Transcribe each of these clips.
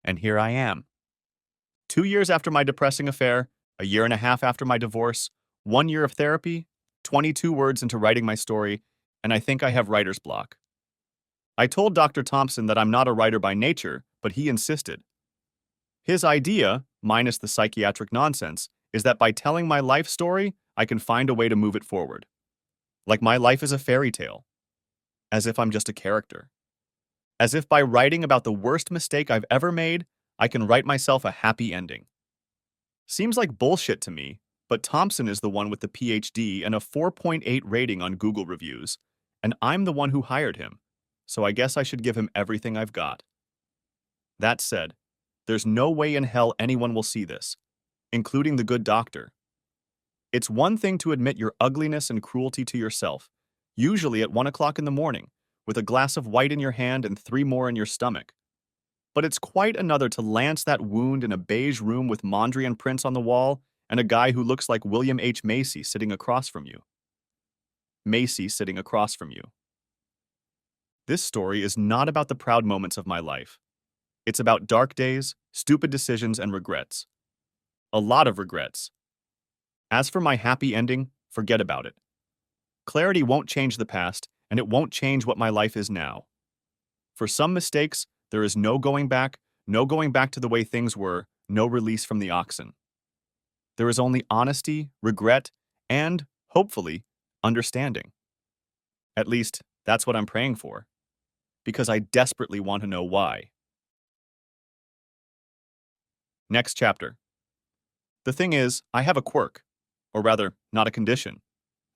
And here I am. 2 years after my depressing affair, a year and a half after my divorce, 1 year of therapy, 22 words into writing my story, and I think I have writer's block. I told Dr. Thompson that I'm not a writer by nature, but he insisted. His idea, minus the psychiatric nonsense, is that by telling my life story, I can find a way to move it forward. Like my life is a fairy tale. As if I'm just a character. As if by writing about the worst mistake I've ever made, I can write myself a happy ending. Seems like bullshit to me, but Thompson is the one with the PhD and a 4.8 rating on Google reviews, and I'm the one who hired him, so I guess I should give him everything I've got. That said, there's no way in hell anyone will see this, including the good doctor. It's one thing to admit your ugliness and cruelty to yourself, usually at 1 o'clock in the morning, with a glass of white in your hand and 3 more in your stomach. But it's quite another to lance that wound in a beige room with Mondrian prints on the wall and a guy who looks like William H. Macy sitting across from you. Macy sitting across from you. This story is not about the proud moments of my life. It's about dark days, stupid decisions, and regrets. A lot of regrets. As for my happy ending, forget about it. Clarity won't change the past, and it won't change what my life is now. For some mistakes, there is no going back to the way things were, no release from the oxen. There is only honesty, regret, and, hopefully, understanding. At least, that's what I'm praying for. Because I desperately want to know why. Next chapter. The thing is, I have a quirk. Or rather, not a condition.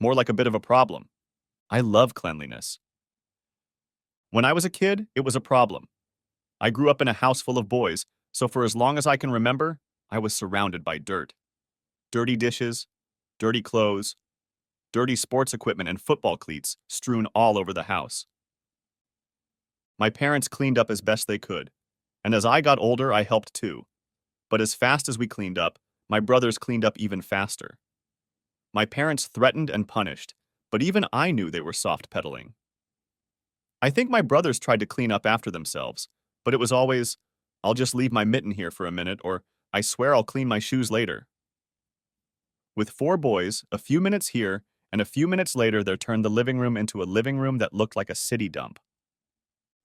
More like a bit of a problem. I love cleanliness. When I was a kid, it was a problem. I grew up in a house full of boys, so for as long as I can remember, I was surrounded by dirt. Dirty dishes, dirty clothes, dirty sports equipment and football cleats strewn all over the house. My parents cleaned up as best they could, and as I got older, I helped too. But as fast as we cleaned up, my brothers cleaned up even faster. My parents threatened and punished, but even I knew they were soft-pedaling. I think my brothers tried to clean up after themselves, but it was always, I'll just leave my mitten here for a minute, or I swear I'll clean my shoes later. With 4 boys, a few minutes here, and a few minutes later there turned the living room into a living room that looked like a city dump.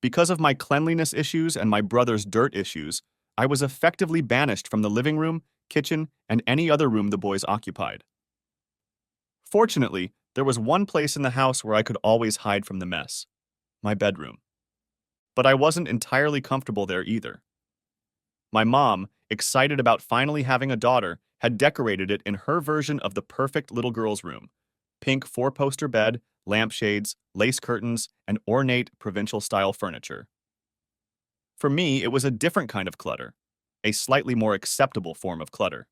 Because of my cleanliness issues and my brother's dirt issues, I was effectively banished from the living room, kitchen, and any other room the boys occupied. Fortunately, there was one place in the house where I could always hide from the mess. My bedroom. But I wasn't entirely comfortable there either. My mom, excited about finally having a daughter, had decorated it in her version of the perfect little girl's room. Pink 4-poster bed, lampshades, lace curtains, and ornate provincial-style furniture. For me, it was a different kind of clutter, a slightly more acceptable form of clutter.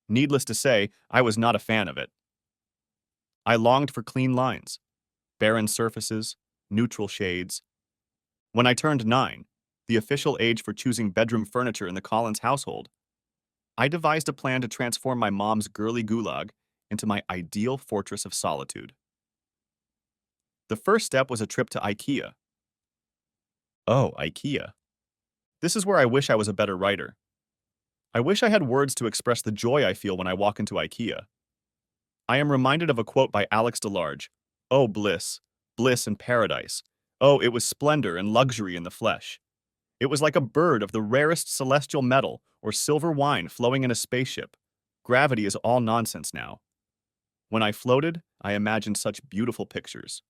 Needless to say, I was not a fan of it. I longed for clean lines, barren surfaces, neutral shades. When I turned 9, the official age for choosing bedroom furniture in the Collins household, I devised a plan to transform my mom's girly gulag into my ideal fortress of solitude. The first step was a trip to IKEA. Oh, IKEA. This is where I wish I was a better writer. I wish I had words to express the joy I feel when I walk into IKEA. I am reminded of a quote by Alex DeLarge. Oh, bliss, bliss and paradise. Oh, it was splendor and luxury in the flesh. It was like a bird of the rarest celestial metal or silver wine flowing in a spaceship. Gravity is all nonsense now. When I floated, I imagined such beautiful pictures.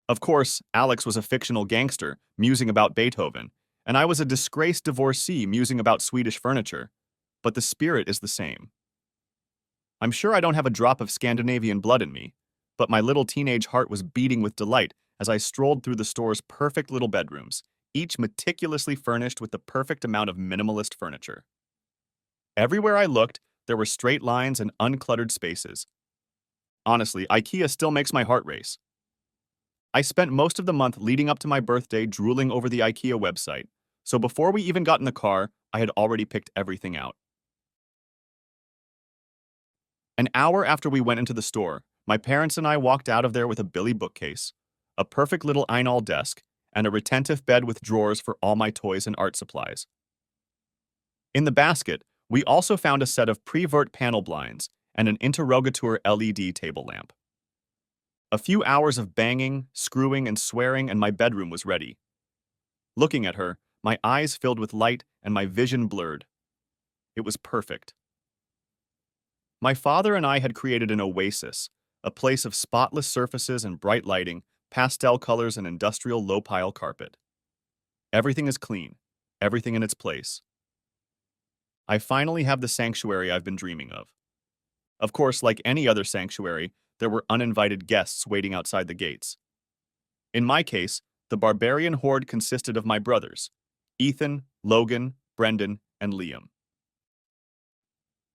Of course, Alex was a fictional gangster musing about Beethoven, and I was a disgraced divorcee musing about Swedish furniture, but the spirit is the same. I'm sure I don't have a drop of Scandinavian blood in me, but my little teenage heart was beating with delight as I strolled through the store's perfect little bedrooms, each meticulously furnished with the perfect amount of minimalist furniture. Everywhere I looked, there were straight lines and uncluttered spaces. Honestly, IKEA still makes my heart race. I spent most of the month leading up to my birthday drooling over the IKEA website, so before we even got in the car, I had already picked everything out. An hour after we went into the store, my parents and I walked out of there with a Billy bookcase, a perfect little Einol desk, and a retentive bed with drawers for all my toys and art supplies. In the basket, we also found a set of pre-vert panel blinds and an interrogator LED table lamp. A few hours of banging, screwing, and swearing, and my bedroom was ready. Looking at her, my eyes filled with light and my vision blurred. It was perfect. My father and I had created an oasis, a place of spotless surfaces and bright lighting, pastel colors, and industrial low-pile carpet. Everything is clean, everything in its place. I finally have the sanctuary I've been dreaming of. Of course, like any other sanctuary, there were uninvited guests waiting outside the gates. In my case, the barbarian horde consisted of my brothers, Ethan, Logan, Brendan, and Liam.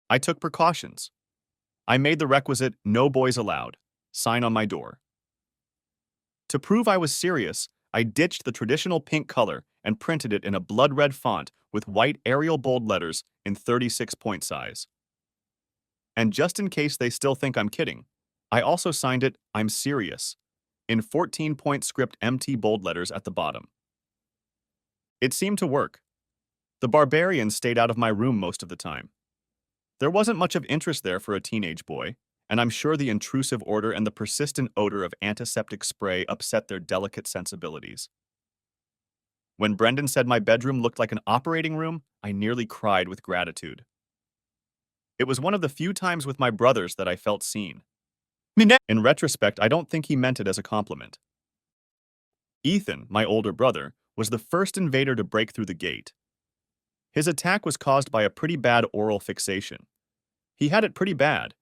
I took precautions. I made the requisite "no boys allowed" sign on my door. To prove I was serious, I ditched the traditional pink color and printed it in a blood-red font with white Arial bold letters in 36-point size. And just in case they still think I'm kidding, I also signed it "I'm serious" in 14-point script MT bold letters at the bottom. It seemed to work. The barbarians stayed out of my room most of the time. There wasn't much of interest there for a teenage boy, and I'm sure the intrusive odor and the persistent odor of antiseptic spray upset their delicate sensibilities. When Brendan said my bedroom looked like an operating room, I nearly cried with gratitude. It was one of the few times with my brothers that I felt seen. In retrospect, I don't think he meant it as a compliment. Ethan, my older brother, was the first invader to break through the gate. His attack was caused by a pretty bad oral fixation. He had it pretty bad.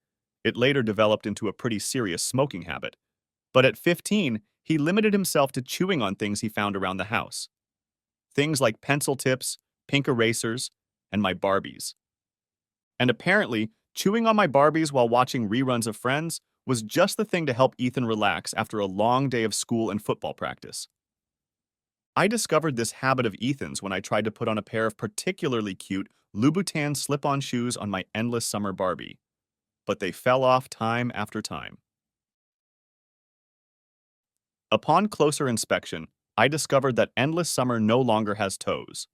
It later developed into a pretty serious smoking habit. But at 15, he limited himself to chewing on things he found around the house. Things like pencil tips, pink erasers, and my Barbies. And apparently, chewing on my Barbies while watching reruns of Friends was just the thing to help Ethan relax after a long day of school and football practice. I discovered this habit of Ethan's when I tried to put on a pair of particularly cute Louboutin slip-on shoes on my endless summer Barbie, but they fell off time after time. Upon closer inspection, I discovered that Endless Summer no longer has toes.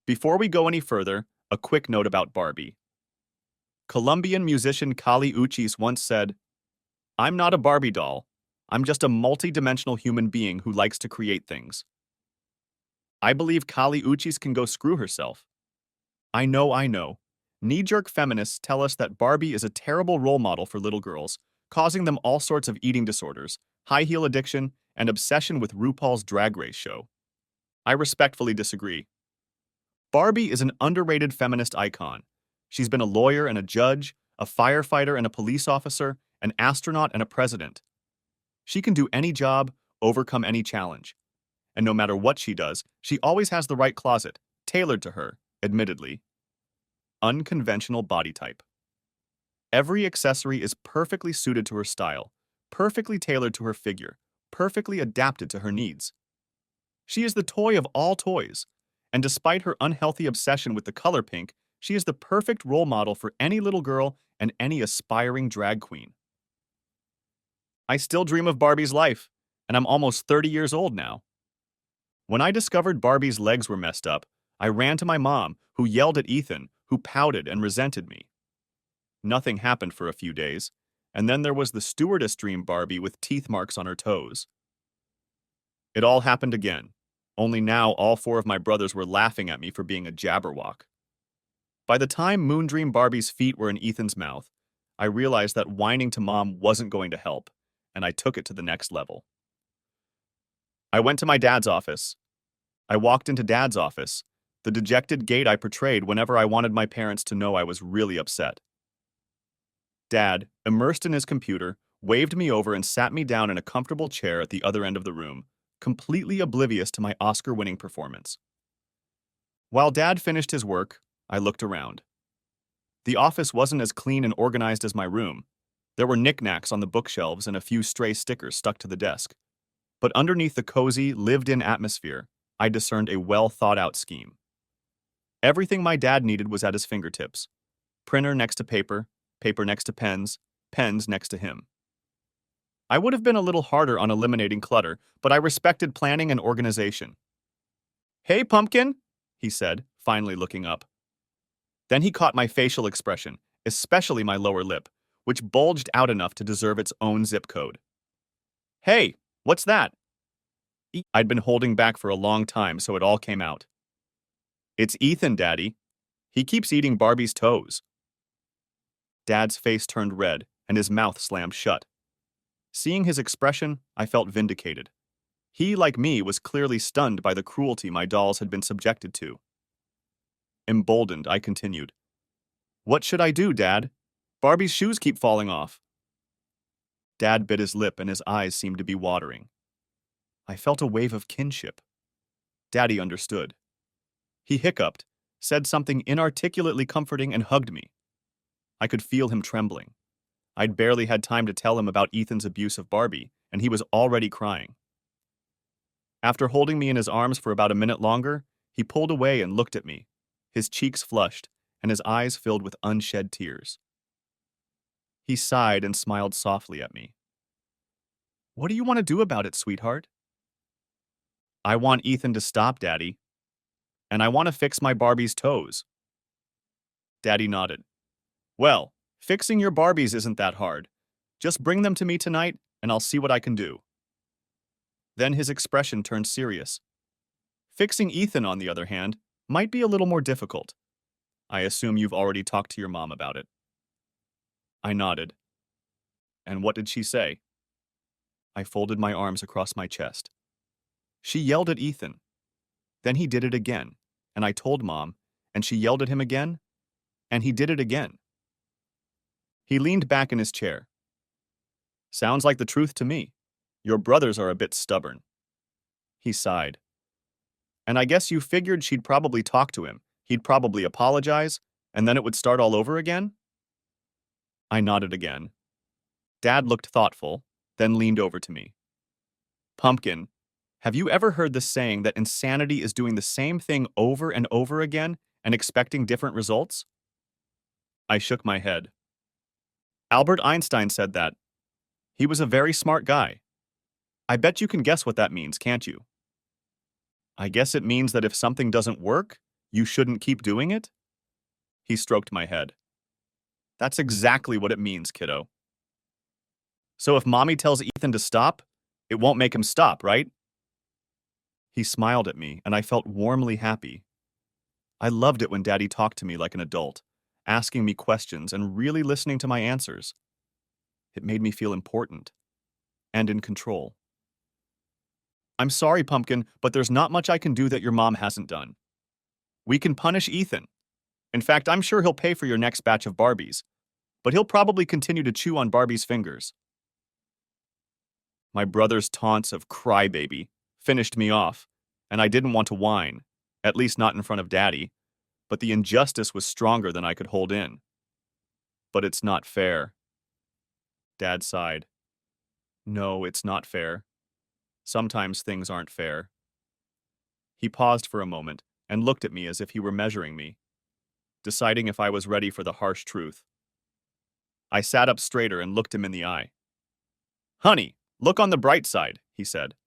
Before we go any further, a quick note about Barbie. Colombian musician Kali Uchis once said, "I'm not a Barbie doll. I'm just a multi-dimensional human being who likes to create things." I believe Kali Uchis can go screw herself. I know. Knee-jerk feminists tell us that Barbie is a terrible role model for little girls, causing them all sorts of eating disorders, high heel addiction, and obsession with RuPaul's Drag Race show. I respectfully disagree. Barbie is an underrated feminist icon. She's been a lawyer and a judge, a firefighter and a police officer, an astronaut and a president. She can do any job, overcome any challenge. And no matter what she does, she always has the right closet, tailored to her, admittedly. Unconventional body type. Every accessory is perfectly suited to her style, perfectly tailored to her figure, perfectly adapted to her needs. She is the toy of all toys, and despite her unhealthy obsession with the color pink, she is the perfect role model for any little girl and any aspiring drag queen. I still dream of Barbie's life, and I'm almost 30 years old now. When I discovered Barbie's legs were messed up, I ran to my mom, who yelled at Ethan, who pouted and resented me. Nothing happened for a few days, and then there was the stewardess dream Barbie with teeth marks on her toes. It all happened again, only now all four of my brothers were laughing at me for being a jabberwock. By the time Moondream Barbie's feet were in Ethan's mouth, I realized that whining to mom wasn't going to help, and I took it to the next level. I went to my dad's office. I walked into Dad's office, the dejected gait I portrayed whenever I wanted my parents to know I was really upset. Dad, immersed in his computer, waved me over and sat me down in a comfortable chair at the other end of the room, completely oblivious to my Oscar-winning performance. While Dad finished his work, I looked around. The office wasn't as clean and organized as my room. There were knickknacks on the bookshelves and a few stray stickers stuck to the desk. But underneath the cozy, lived-in atmosphere, I discerned a well-thought-out scheme. Everything my dad needed was at his fingertips. Printer next to paper, paper next to pens, pens next to him. I would have been a little harder on eliminating clutter, but I respected planning and organization. "Hey, Pumpkin," he said, finally looking up. Then he caught my facial expression, especially my lower lip, which bulged out enough to deserve its own zip code. "Hey, what's that?" I'd been holding back for a long time, so it all came out. "It's Ethan, Daddy. He keeps eating Barbie's toes." Dad's face turned red, and his mouth slammed shut. Seeing his expression, I felt vindicated. He, like me, was clearly stunned by the cruelty my dolls had been subjected to. Emboldened, I continued. "What should I do, Dad? Barbie's shoes keep falling off." Dad bit his lip and his eyes seemed to be watering. I felt a wave of kinship. Daddy understood. He hiccuped, said something inarticulately comforting, and hugged me. I could feel him trembling. I'd barely had time to tell him about Ethan's abuse of Barbie, and he was already crying. After holding me in his arms for about a minute longer, he pulled away and looked at me, his cheeks flushed, and his eyes filled with unshed tears. He sighed and smiled softly at me. "What do you want to do about it, sweetheart?" "I want Ethan to stop, Daddy. And I want to fix my Barbie's toes." Daddy nodded. "Well, fixing your Barbies isn't that hard. Just bring them to me tonight, and I'll see what I can do." Then his expression turned serious. "Fixing Ethan, on the other hand, might be a little more difficult. I assume you've already talked to your mom about it." I nodded. "And what did she say?" I folded my arms across my chest. "She yelled at Ethan. Then he did it again, and I told Mom, and she yelled at him again, and he did it again." He leaned back in his chair. "Sounds like the truth to me. Your brothers are a bit stubborn." He sighed. "And I guess you figured she'd probably talk to him, he'd probably apologize, and then it would start all over again?" I nodded again. Dad looked thoughtful, then leaned over to me. "Pumpkin, have you ever heard the saying that insanity is doing the same thing over and over again and expecting different results?" I shook my head. "Albert Einstein said that. He was a very smart guy. I bet you can guess what that means, can't you?" "I guess it means that if something doesn't work, you shouldn't keep doing it?" He stroked my head. "That's exactly what it means, kiddo. So if Mommy tells Ethan to stop, it won't make him stop, right?" He smiled at me, and I felt warmly happy. I loved it when Daddy talked to me like an adult, asking me questions and really listening to my answers. It made me feel important and in control. "I'm sorry, Pumpkin, but there's not much I can do that your mom hasn't done. We can punish Ethan. In fact, I'm sure he'll pay for your next batch of Barbies, but he'll probably continue to chew on Barbie's fingers." My brother's taunts of crybaby finished me off, and I didn't want to whine, at least not in front of Daddy, but the injustice was stronger than I could hold in. "But it's not fair." Dad sighed. "No, it's not fair. Sometimes things aren't fair." He paused for a moment and looked at me as if he were measuring me, deciding if I was ready for the harsh truth. I sat up straighter and looked him in the eye. "Honey, look on the bright side," he said.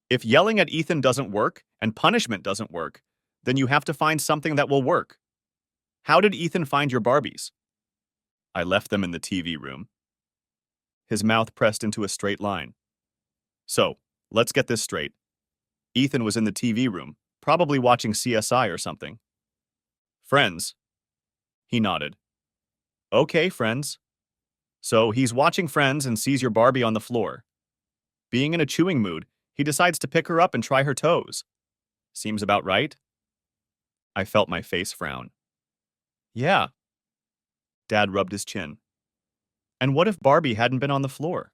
"If yelling at Ethan doesn't work and punishment doesn't work, then you have to find something that will work. How did Ethan find your Barbies?" "I left them in the TV room." His mouth pressed into a straight line. "So, let's get this straight. Ethan was in the TV room, probably watching CSI or something." "Friends." He nodded. "Okay, Friends. So he's watching Friends and sees your Barbie on the floor. Being in a chewing mood, he decides to pick her up and try her toes. Seems about right?" I felt my face frown. "Yeah." Dad rubbed his chin. "And what if Barbie hadn't been on the floor?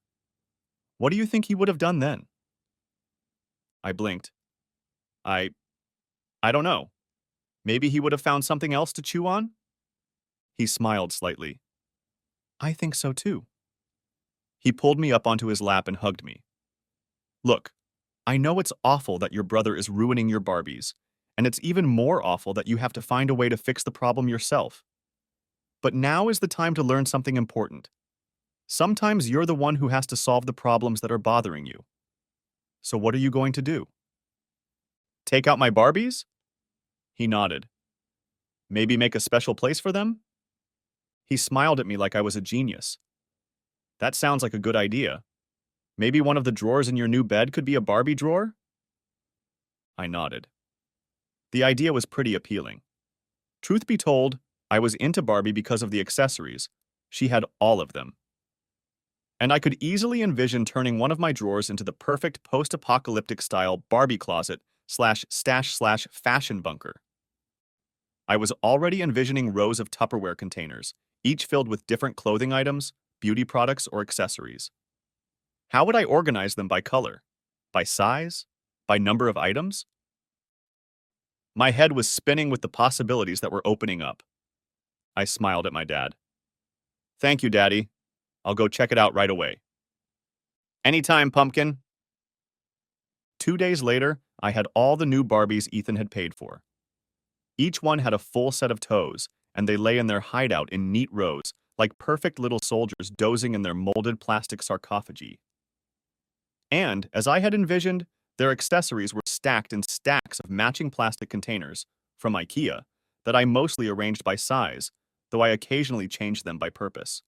What do you think he would have done then?" I blinked. I I don't know. Maybe he would have found something else to chew on?" He smiled slightly. "I think so too." He pulled me up onto his lap and hugged me. "Look, I know it's awful that your brother is ruining your Barbies, and it's even more awful that you have to find a way to fix the problem yourself. But now is the time to learn something important. Sometimes you're the one who has to solve the problems that are bothering you. So what are you going to do? Take out my Barbies? He nodded. Maybe make a special place for them? He smiled at me like I was a genius. That sounds like a good idea. Maybe one of the drawers in your new bed could be a Barbie drawer? I nodded. The idea was pretty appealing. Truth be told, I was into Barbie because of the accessories. She had all of them. And I could easily envision turning one of my drawers into the perfect post-apocalyptic style Barbie closet slash stash slash fashion bunker. I was already envisioning rows of Tupperware containers, each filled with different clothing items, beauty products, or accessories. How would I organize them by color? By size? By number of items? My head was spinning with the possibilities that were opening up. I smiled at my dad. Thank you, Daddy. I'll go check it out right away. Anytime, pumpkin. 2 days later, I had all the new Barbies Ethan had paid for. Each one had a full set of toes, and they lay in their hideout in neat rows, like perfect little soldiers dozing in their molded plastic sarcophagi. And, as I had envisioned, their accessories were stacked in stacks of matching plastic containers, from IKEA, that I mostly arranged by size, though I occasionally changed them by purpose.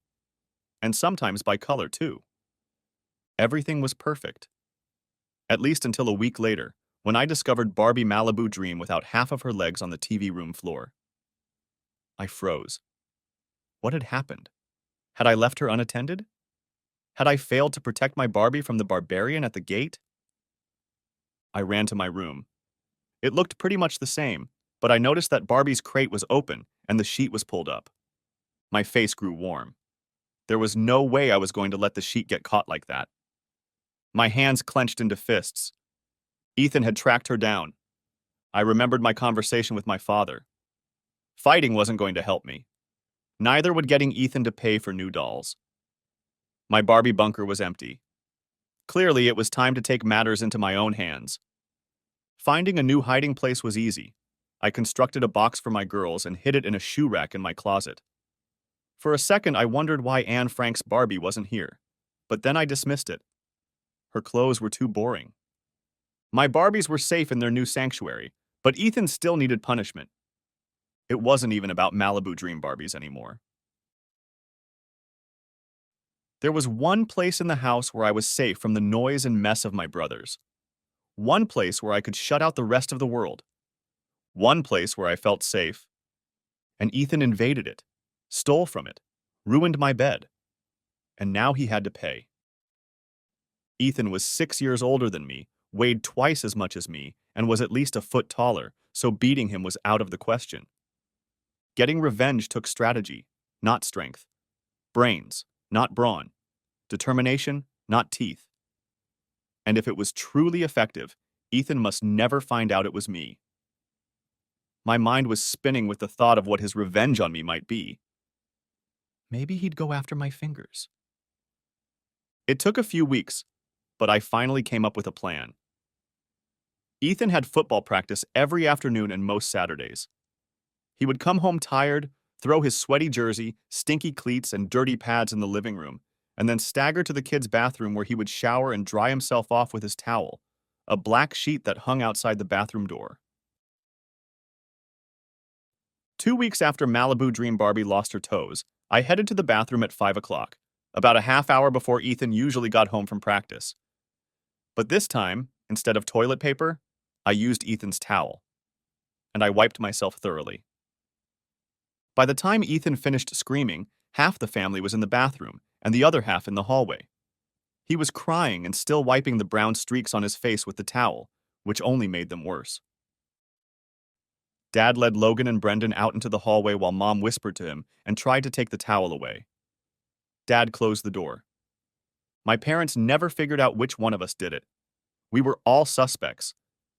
And sometimes by color, too. Everything was perfect. At least until a week later, when I discovered Barbie Malibu Dream without half of her legs on the TV room floor. I froze. What had happened? Had I left her unattended? Had I failed to protect my Barbie from the barbarian at the gate? I ran to my room. It looked pretty much the same, but I noticed that Barbie's crate was open and the sheet was pulled up. My face grew warm. There was no way I was going to let the sheet get caught like that. My hands clenched into fists. Ethan had tracked her down. I remembered my conversation with my father. Fighting wasn't going to help me. Neither would getting Ethan to pay for new dolls. My Barbie bunker was empty. Clearly, it was time to take matters into my own hands. Finding a new hiding place was easy. I constructed a box for my girls and hid it in a shoe rack in my closet. For a second, I wondered why Anne Frank's Barbie wasn't here, but then I dismissed it. Her clothes were too boring. My Barbies were safe in their new sanctuary, but Ethan still needed punishment. It wasn't even about Malibu Dream Barbies anymore. There was one place in the house where I was safe from the noise and mess of my brothers. One place where I could shut out the rest of the world. One place where I felt safe. And Ethan invaded it, stole from it, ruined my bed. And now he had to pay. Ethan was 6 years older than me, weighed twice as much as me, and was at least a foot taller, so beating him was out of the question. Getting revenge took strategy, not strength. Brains, not brawn. Determination, not teeth. And if it was truly effective, Ethan must never find out it was me. My mind was spinning with the thought of what his revenge on me might be. Maybe he'd go after my fingers. It took a few weeks, but I finally came up with a plan. Ethan had football practice every afternoon and most Saturdays. He would come home tired, throw his sweaty jersey, stinky cleats, and dirty pads in the living room, and then stagger to the kids' bathroom where he would shower and dry himself off with his towel, a black sheet that hung outside the bathroom door. 2 weeks after Malibu Dream Barbie lost her toes, I headed to the bathroom at 5 o'clock, about a half hour before Ethan usually got home from practice. But this time, instead of toilet paper, I used Ethan's towel, and I wiped myself thoroughly. By the time Ethan finished screaming, half the family was in the bathroom, and the other half in the hallway. He was crying and still wiping the brown streaks on his face with the towel, which only made them worse. Dad led Logan and Brendan out into the hallway while Mom whispered to him and tried to take the towel away. Dad closed the door. My parents never figured out which one of us did it. We were all suspects.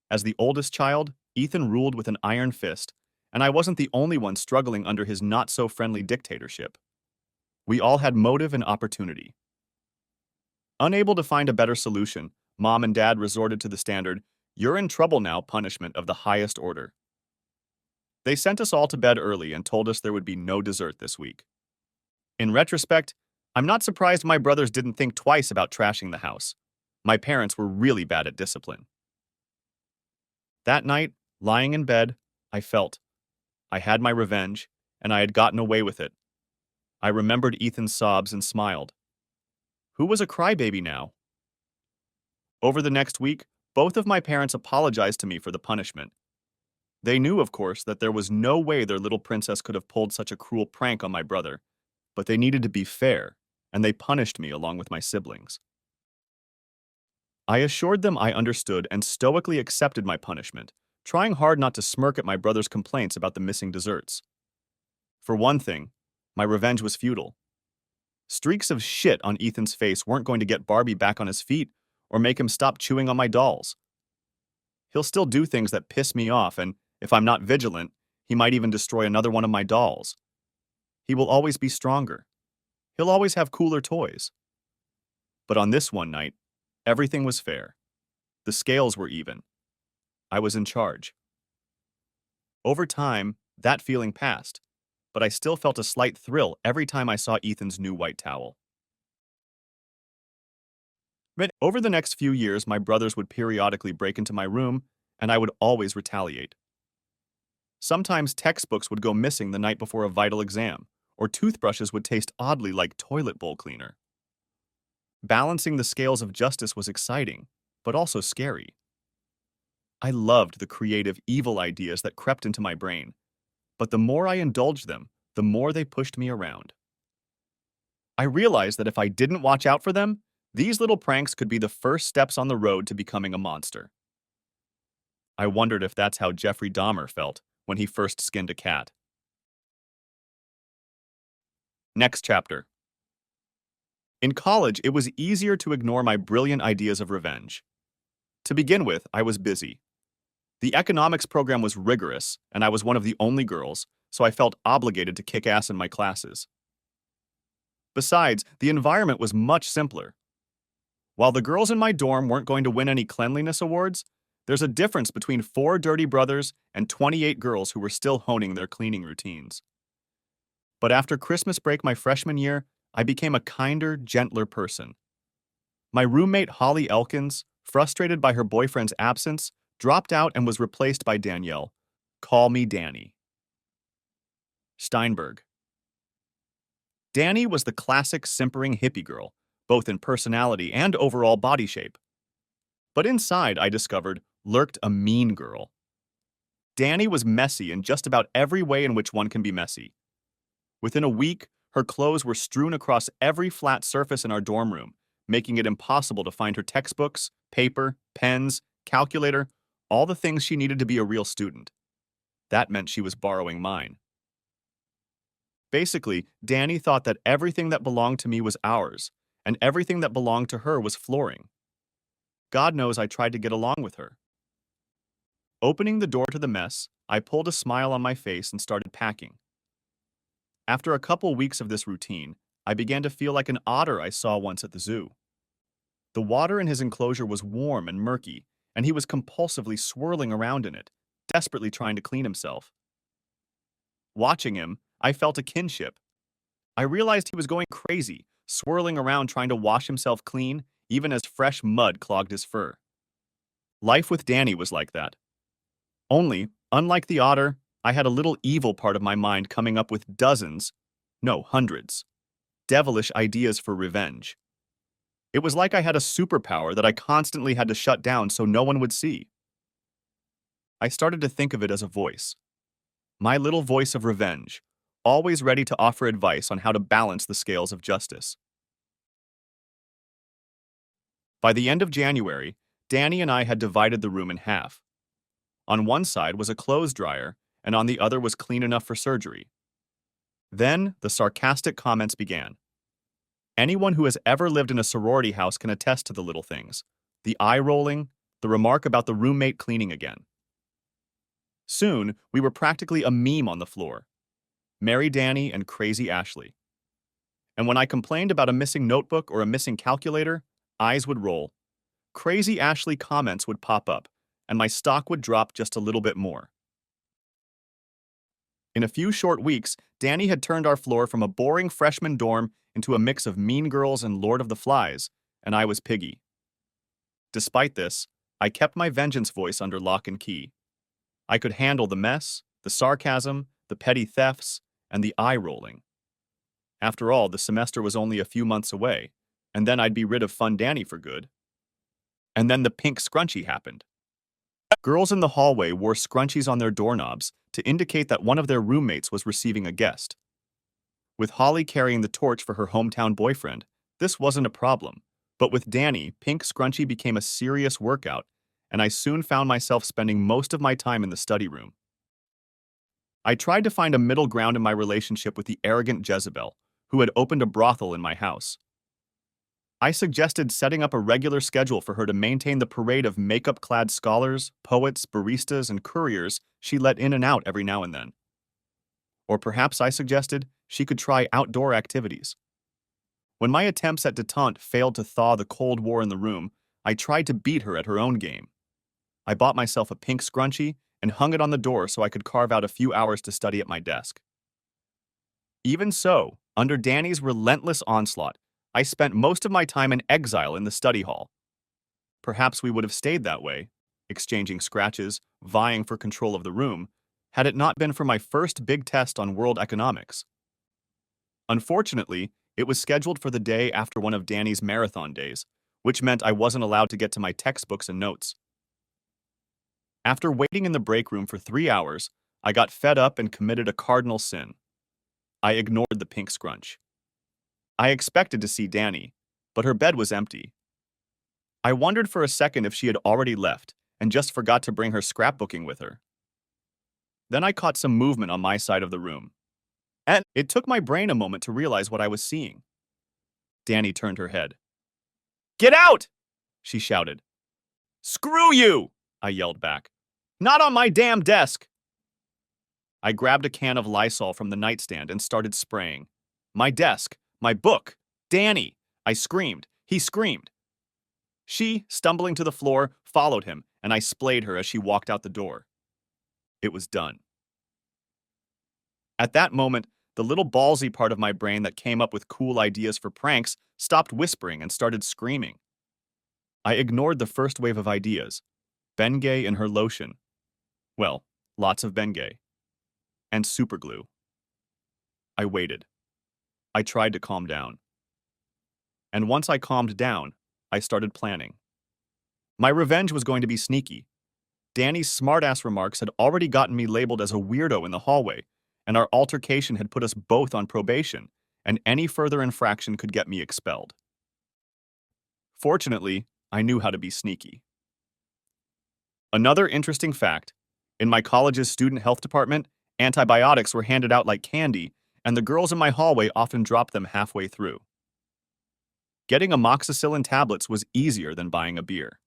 As the oldest child, Ethan ruled with an iron fist, and I wasn't the only one struggling under his not-so-friendly dictatorship. We all had motive and opportunity. Unable to find a better solution, Mom and Dad resorted to the standard, "You're in trouble now" punishment of the highest order. They sent us all to bed early and told us there would be no dessert this week. In retrospect, I'm not surprised my brothers didn't think twice about trashing the house. My parents were really bad at discipline. That night, lying in bed, I felt I had my revenge, and I had gotten away with it. I remembered Ethan's sobs and smiled. Who was a crybaby now? Over the next week, both of my parents apologized to me for the punishment. They knew, of course, that there was no way their little princess could have pulled such a cruel prank on my brother, but they needed to be fair, and they punished me along with my siblings. I assured them I understood and stoically accepted my punishment, trying hard not to smirk at my brother's complaints about the missing desserts. For one thing, my revenge was futile. Streaks of shit on Ethan's face weren't going to get Barbie back on his feet or make him stop chewing on my dolls. He'll still do things that piss me off, and if I'm not vigilant, he might even destroy another one of my dolls. He will always be stronger. He'll always have cooler toys. But on this one night, everything was fair. The scales were even. I was in charge. Over time, that feeling passed, but I still felt a slight thrill every time I saw Ethan's new white towel. Over the next few years, my brothers would periodically break into my room, and I would always retaliate. Sometimes textbooks would go missing the night before a vital exam, or toothbrushes would taste oddly like toilet bowl cleaner. Balancing the scales of justice was exciting, but also scary. I loved the creative, evil ideas that crept into my brain, but the more I indulged them, the more they pushed me around. I realized that if I didn't watch out for them, these little pranks could be the first steps on the road to becoming a monster. I wondered if that's how Jeffrey Dahmer felt when he first skinned a cat. Next chapter. In college, it was easier to ignore my brilliant ideas of revenge. To begin with, I was busy. The economics program was rigorous, and I was one of the only girls, so I felt obligated to kick ass in my classes. Besides, the environment was much simpler. While the girls in my dorm weren't going to win any cleanliness awards, there's a difference between 4 dirty brothers and 28 girls who were still honing their cleaning routines. But after Christmas break my freshman year, I became a kinder, gentler person. My roommate Holly Elkins, frustrated by her boyfriend's absence, dropped out and was replaced by Danielle. Call me Danny. Steinberg. Danny was the classic simpering hippie girl, both in personality and overall body shape. But inside, I discovered, lurked a mean girl. Danny was messy in just about every way in which one can be messy. Within a week, her clothes were strewn across every flat surface in our dorm room, making it impossible to find her textbooks, paper, pens, calculator, all the things she needed to be a real student. That meant she was borrowing mine. Basically, Danny thought that everything that belonged to me was ours, and everything that belonged to her was flooring. God knows I tried to get along with her. Opening the door to the mess, I pulled a smile on my face and started packing. After a couple weeks of this routine, I began to feel like an otter I saw once at the zoo. The water in his enclosure was warm and murky, and he was compulsively swirling around in it, desperately trying to clean himself. Watching him, I felt a kinship. I realized he was going crazy, swirling around trying to wash himself clean, even as fresh mud clogged his fur. Life with Danny was like that. Only, unlike the otter, I had a little evil part of my mind coming up with dozens, no, hundreds, devilish ideas for revenge. It was like I had a superpower that I constantly had to shut down so no one would see. I started to think of it as a voice. My little voice of revenge, always ready to offer advice on how to balance the scales of justice. By the end of January, Danny and I had divided the room in half. On one side was a clothes dryer, and on the other was clean enough for surgery. Then the sarcastic comments began. Anyone who has ever lived in a sorority house can attest to the little things, the eye-rolling, the remark about the roommate cleaning again. Soon, we were practically a meme on the floor. Merry Danny and Crazy Ashley. And when I complained about a missing notebook or a missing calculator, eyes would roll. Crazy Ashley comments would pop up, and my stock would drop just a little bit more. In a few short weeks, Danny had turned our floor from a boring freshman dorm into a mix of Mean Girls and Lord of the Flies, and I was Piggy. Despite this, I kept my vengeance voice under lock and key. I could handle the mess, the sarcasm, the petty thefts, and the eye-rolling. After all, the semester was only a few months away, and then I'd be rid of Fun Danny for good. And then the pink scrunchie happened. Girls in the hallway wore scrunchies on their doorknobs to indicate that one of their roommates was receiving a guest. With Holly carrying the torch for her hometown boyfriend, this wasn't a problem. But with Danny, pink scrunchie became a serious workout, and I soon found myself spending most of my time in the study room. I tried to find a middle ground in my relationship with the arrogant Jezebel, who had opened a brothel in my house. I suggested setting up a regular schedule for her to maintain the parade of makeup-clad scholars, poets, baristas, and couriers she let in and out every now and then. Or perhaps I suggested she could try outdoor activities. When my attempts at detente failed to thaw the Cold War in the room, I tried to beat her at her own game. I bought myself a pink scrunchie and hung it on the door so I could carve out a few hours to study at my desk. Even so, under Danny's relentless onslaught, I spent most of my time in exile in the study hall. Perhaps we would have stayed that way, exchanging scratches, vying for control of the room, had it not been for my first big test on world economics. Unfortunately, it was scheduled for the day after one of Danny's marathon days, which meant I wasn't allowed to get to my textbooks and notes. After waiting in the break room for 3 hours, I got fed up and committed a cardinal sin. I ignored the pink scrunch. I expected to see Danny, but her bed was empty. I wondered for a second if she had already left and just forgot to bring her scrapbooking with her. Then I caught some movement on my side of the room, and it took my brain a moment to realize what I was seeing. Danny turned her head. "Get out!" she shouted. "Screw you!" I yelled back. "Not on my damn desk!" I grabbed a can of Lysol from the nightstand and started spraying. My desk, my book, Danny! I screamed. He screamed. She, stumbling to the floor, followed him, and I splayed her as she walked out the door. It was done. At that moment, the little ballsy part of my brain that came up with cool ideas for pranks stopped whispering and started screaming. I ignored the first wave of ideas. Bengay and her lotion. Well, lots of Bengay. And superglue. I waited. I tried to calm down. And once I calmed down, I started planning. My revenge was going to be sneaky. Danny's smartass remarks had already gotten me labeled as a weirdo in the hallway, and our altercation had put us both on probation, and any further infraction could get me expelled. Fortunately, I knew how to be sneaky. Another interesting fact, in my college's student health department, antibiotics were handed out like candy, and the girls in my hallway often dropped them halfway through. Getting amoxicillin tablets was easier than buying a beer.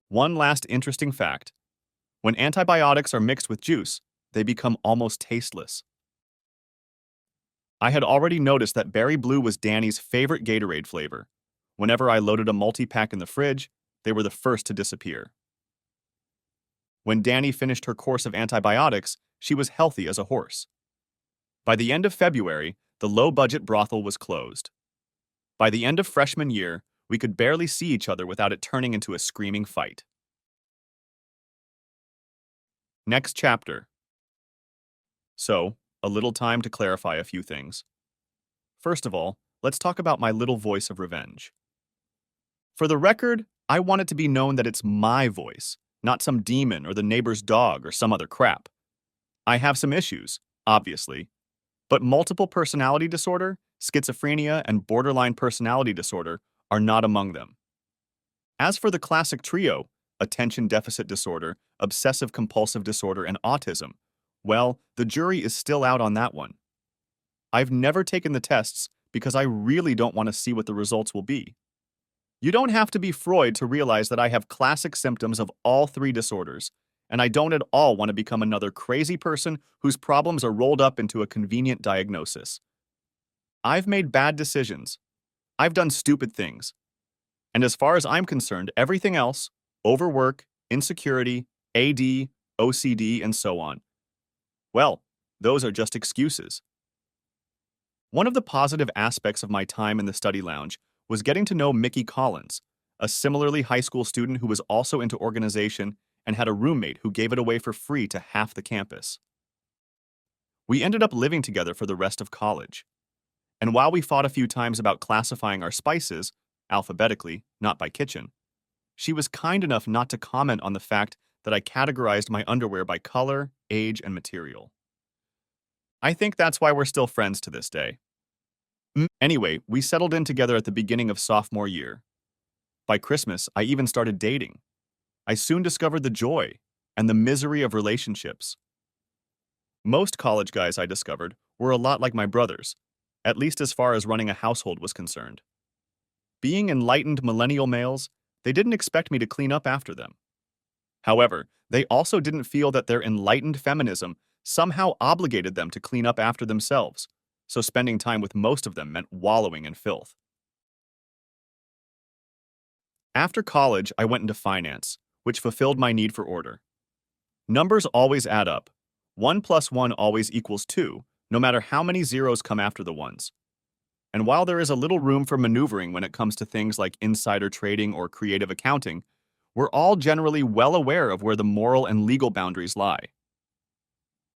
One last interesting fact. When antibiotics are mixed with juice, they become almost tasteless. I had already noticed that berry blue was Danny's favorite Gatorade flavor. Whenever I loaded a multi-pack in the fridge, they were the first to disappear. When Danny finished her course of antibiotics, she was healthy as a horse. By the end of February, the low-budget brothel was closed. By the end of freshman year, we could barely see each other without it turning into a screaming fight. Next chapter. So, a little time to clarify a few things. First of all, let's talk about my little voice of revenge. For the record, I want it to be known that it's my voice, not some demon or the neighbor's dog or some other crap. I have some issues, obviously, but multiple personality disorder, schizophrenia, and borderline personality disorder are not among them. As for the classic trio, attention deficit disorder, obsessive-compulsive disorder, and autism, well, the jury is still out on that one. I've never taken the tests because I really don't want to see what the results will be. You don't have to be Freud to realize that I have classic symptoms of all three disorders, and I don't at all want to become another crazy person whose problems are rolled up into a convenient diagnosis. I've made bad decisions. I've done stupid things. And as far as I'm concerned, everything else, overwork, insecurity, AD, OCD, and so on, Well, those are just excuses. One of the positive aspects of my time in the study lounge was getting to know Mickey Collins, a similarly high school student who was also into organization and had a roommate who gave it away for free to half the campus. We ended up living together for the rest of college. And while we fought a few times about classifying our spices, alphabetically, not by kitchen, she was kind enough not to comment on the fact that I categorized my underwear by color, age, and material. I think that's why we're still friends to this day. Anyway, we settled in together at the beginning of sophomore year. By Christmas, I even started dating. I soon discovered the joy and the misery of relationships. Most college guys, I discovered, were a lot like my brothers, at least as far as running a household was concerned. Being enlightened millennial males, they didn't expect me to clean up after them. However, they also didn't feel that their enlightened feminism somehow obligated them to clean up after themselves, so spending time with most of them meant wallowing in filth. After college, I went into finance, which fulfilled my need for order. Numbers always add up. 1 plus 1 always equals 2, no matter how many zeros come after the ones. And while there is a little room for maneuvering when it comes to things like insider trading or creative accounting, we're all generally well aware of where the moral and legal boundaries lie.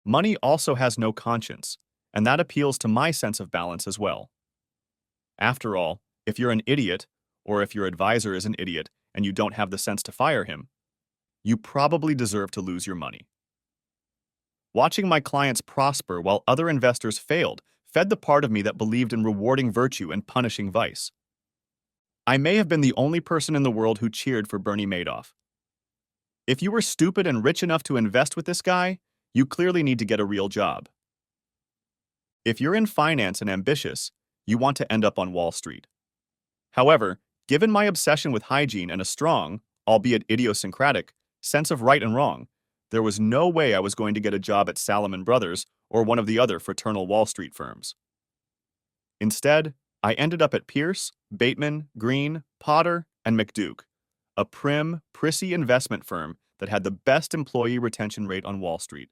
Money also has no conscience, and that appeals to my sense of balance as well. After all, if you're an idiot, or if your advisor is an idiot and you don't have the sense to fire him, you probably deserve to lose your money. Watching my clients prosper while other investors failed fed the part of me that believed in rewarding virtue and punishing vice. I may have been the only person in the world who cheered for Bernie Madoff. If you were stupid and rich enough to invest with this guy, you clearly need to get a real job. If you're in finance and ambitious, you want to end up on Wall Street. However, given my obsession with hygiene and a strong, albeit idiosyncratic, sense of right and wrong, there was no way I was going to get a job at Salomon Brothers or one of the other fraternal Wall Street firms. Instead, I ended up at Pierce, Bateman, Green, Potter, and McDuke, a prim, prissy investment firm that had the best employee retention rate on Wall Street.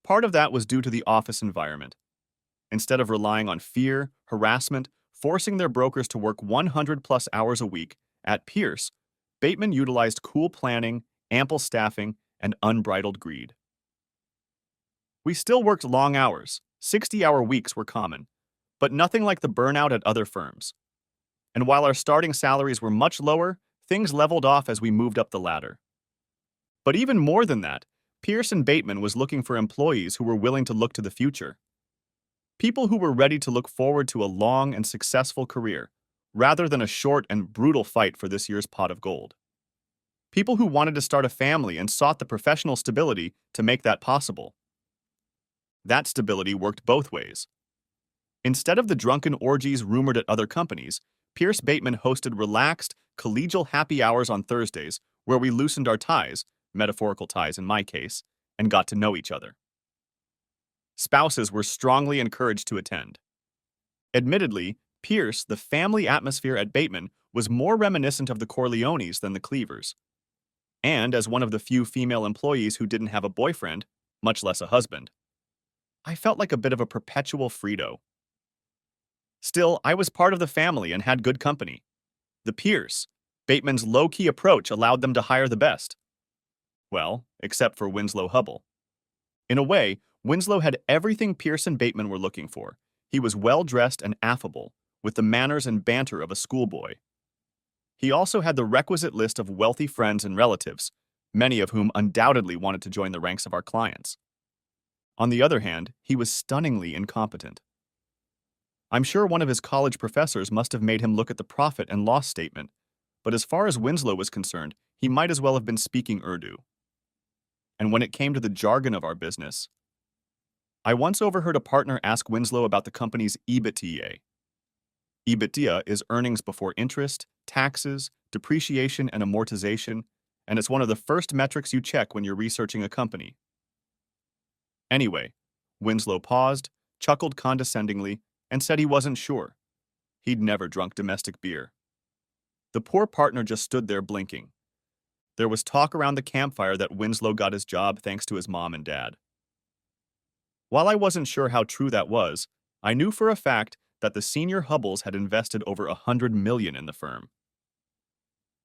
Part of that was due to the office environment. Instead of relying on fear, harassment, forcing their brokers to work 100-plus hours a week, at Pierce, Bateman utilized cool planning, ample staffing, and unbridled greed. We still worked long hours, 60-hour weeks were common, but nothing like the burnout at other firms. And while our starting salaries were much lower, things leveled off as we moved up the ladder. But even more than that, Pierce and Bateman was looking for employees who were willing to look to the future. People who were ready to look forward to a long and successful career, rather than a short and brutal fight for this year's pot of gold. People who wanted to start a family and sought the professional stability to make that possible. That stability worked both ways. Instead of the drunken orgies rumored at other companies, Pierce Bateman hosted relaxed, collegial happy hours on Thursdays where we loosened our ties, metaphorical ties in my case, and got to know each other. Spouses were strongly encouraged to attend. Admittedly, Pierce, the family atmosphere at Bateman, was more reminiscent of the Corleones than the Cleavers. And as one of the few female employees who didn't have a boyfriend, much less a husband, I felt like a bit of a perpetual Frito. Still, I was part of the family and had good company. The Pierce, Bateman's low-key approach allowed them to hire the best. Well, except for Winslow Hubble. In a way, Winslow had everything Pierce and Bateman were looking for. He was well-dressed and affable, with the manners and banter of a schoolboy. He also had the requisite list of wealthy friends and relatives, many of whom undoubtedly wanted to join the ranks of our clients. On the other hand, he was stunningly incompetent. I'm sure one of his college professors must have made him look at the profit and loss statement, but as far as Winslow was concerned, he might as well have been speaking Urdu. And when it came to the jargon of our business, I once overheard a partner ask Winslow about the company's EBITDA. EBITDA is earnings before interest, taxes, depreciation, and amortization, and it's one of the first metrics you check when you're researching a company. Anyway, Winslow paused, chuckled condescendingly, and said he wasn't sure. He'd never drunk domestic beer. The poor partner just stood there blinking. There was talk around the campfire that Winslow got his job thanks to his mom and dad. While I wasn't sure how true that was, I knew for a fact that the senior Hubbles had invested over $100 million in the firm.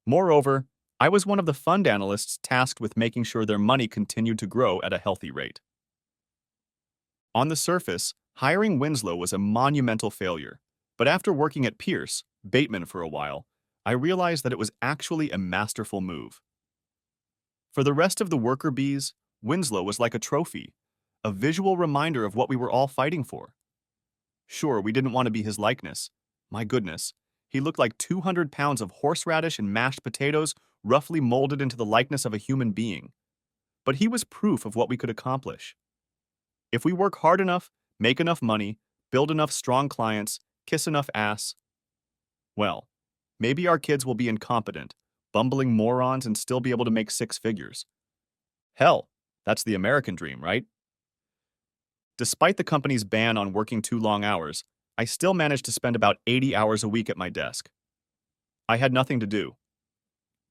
Moreover, I was one of the fund analysts tasked with making sure their money continued to grow at a healthy rate. On the surface, hiring Winslow was a monumental failure, but after working at Pierce, Bateman for a while, I realized that it was actually a masterful move. For the rest of the worker bees, Winslow was like a trophy, a visual reminder of what we were all fighting for. Sure, we didn't want to be his likeness. My goodness, he looked like 200 pounds of horseradish and mashed potatoes roughly molded into the likeness of a human being. But he was proof of what we could accomplish. If we work hard enough, make enough money, build enough strong clients, kiss enough ass, well, maybe our kids will be incompetent, bumbling morons and still be able to make six figures. Hell, that's the American dream, right? Despite the company's ban on working too long hours, I still managed to spend about 80 hours a week at my desk. I had nothing to do.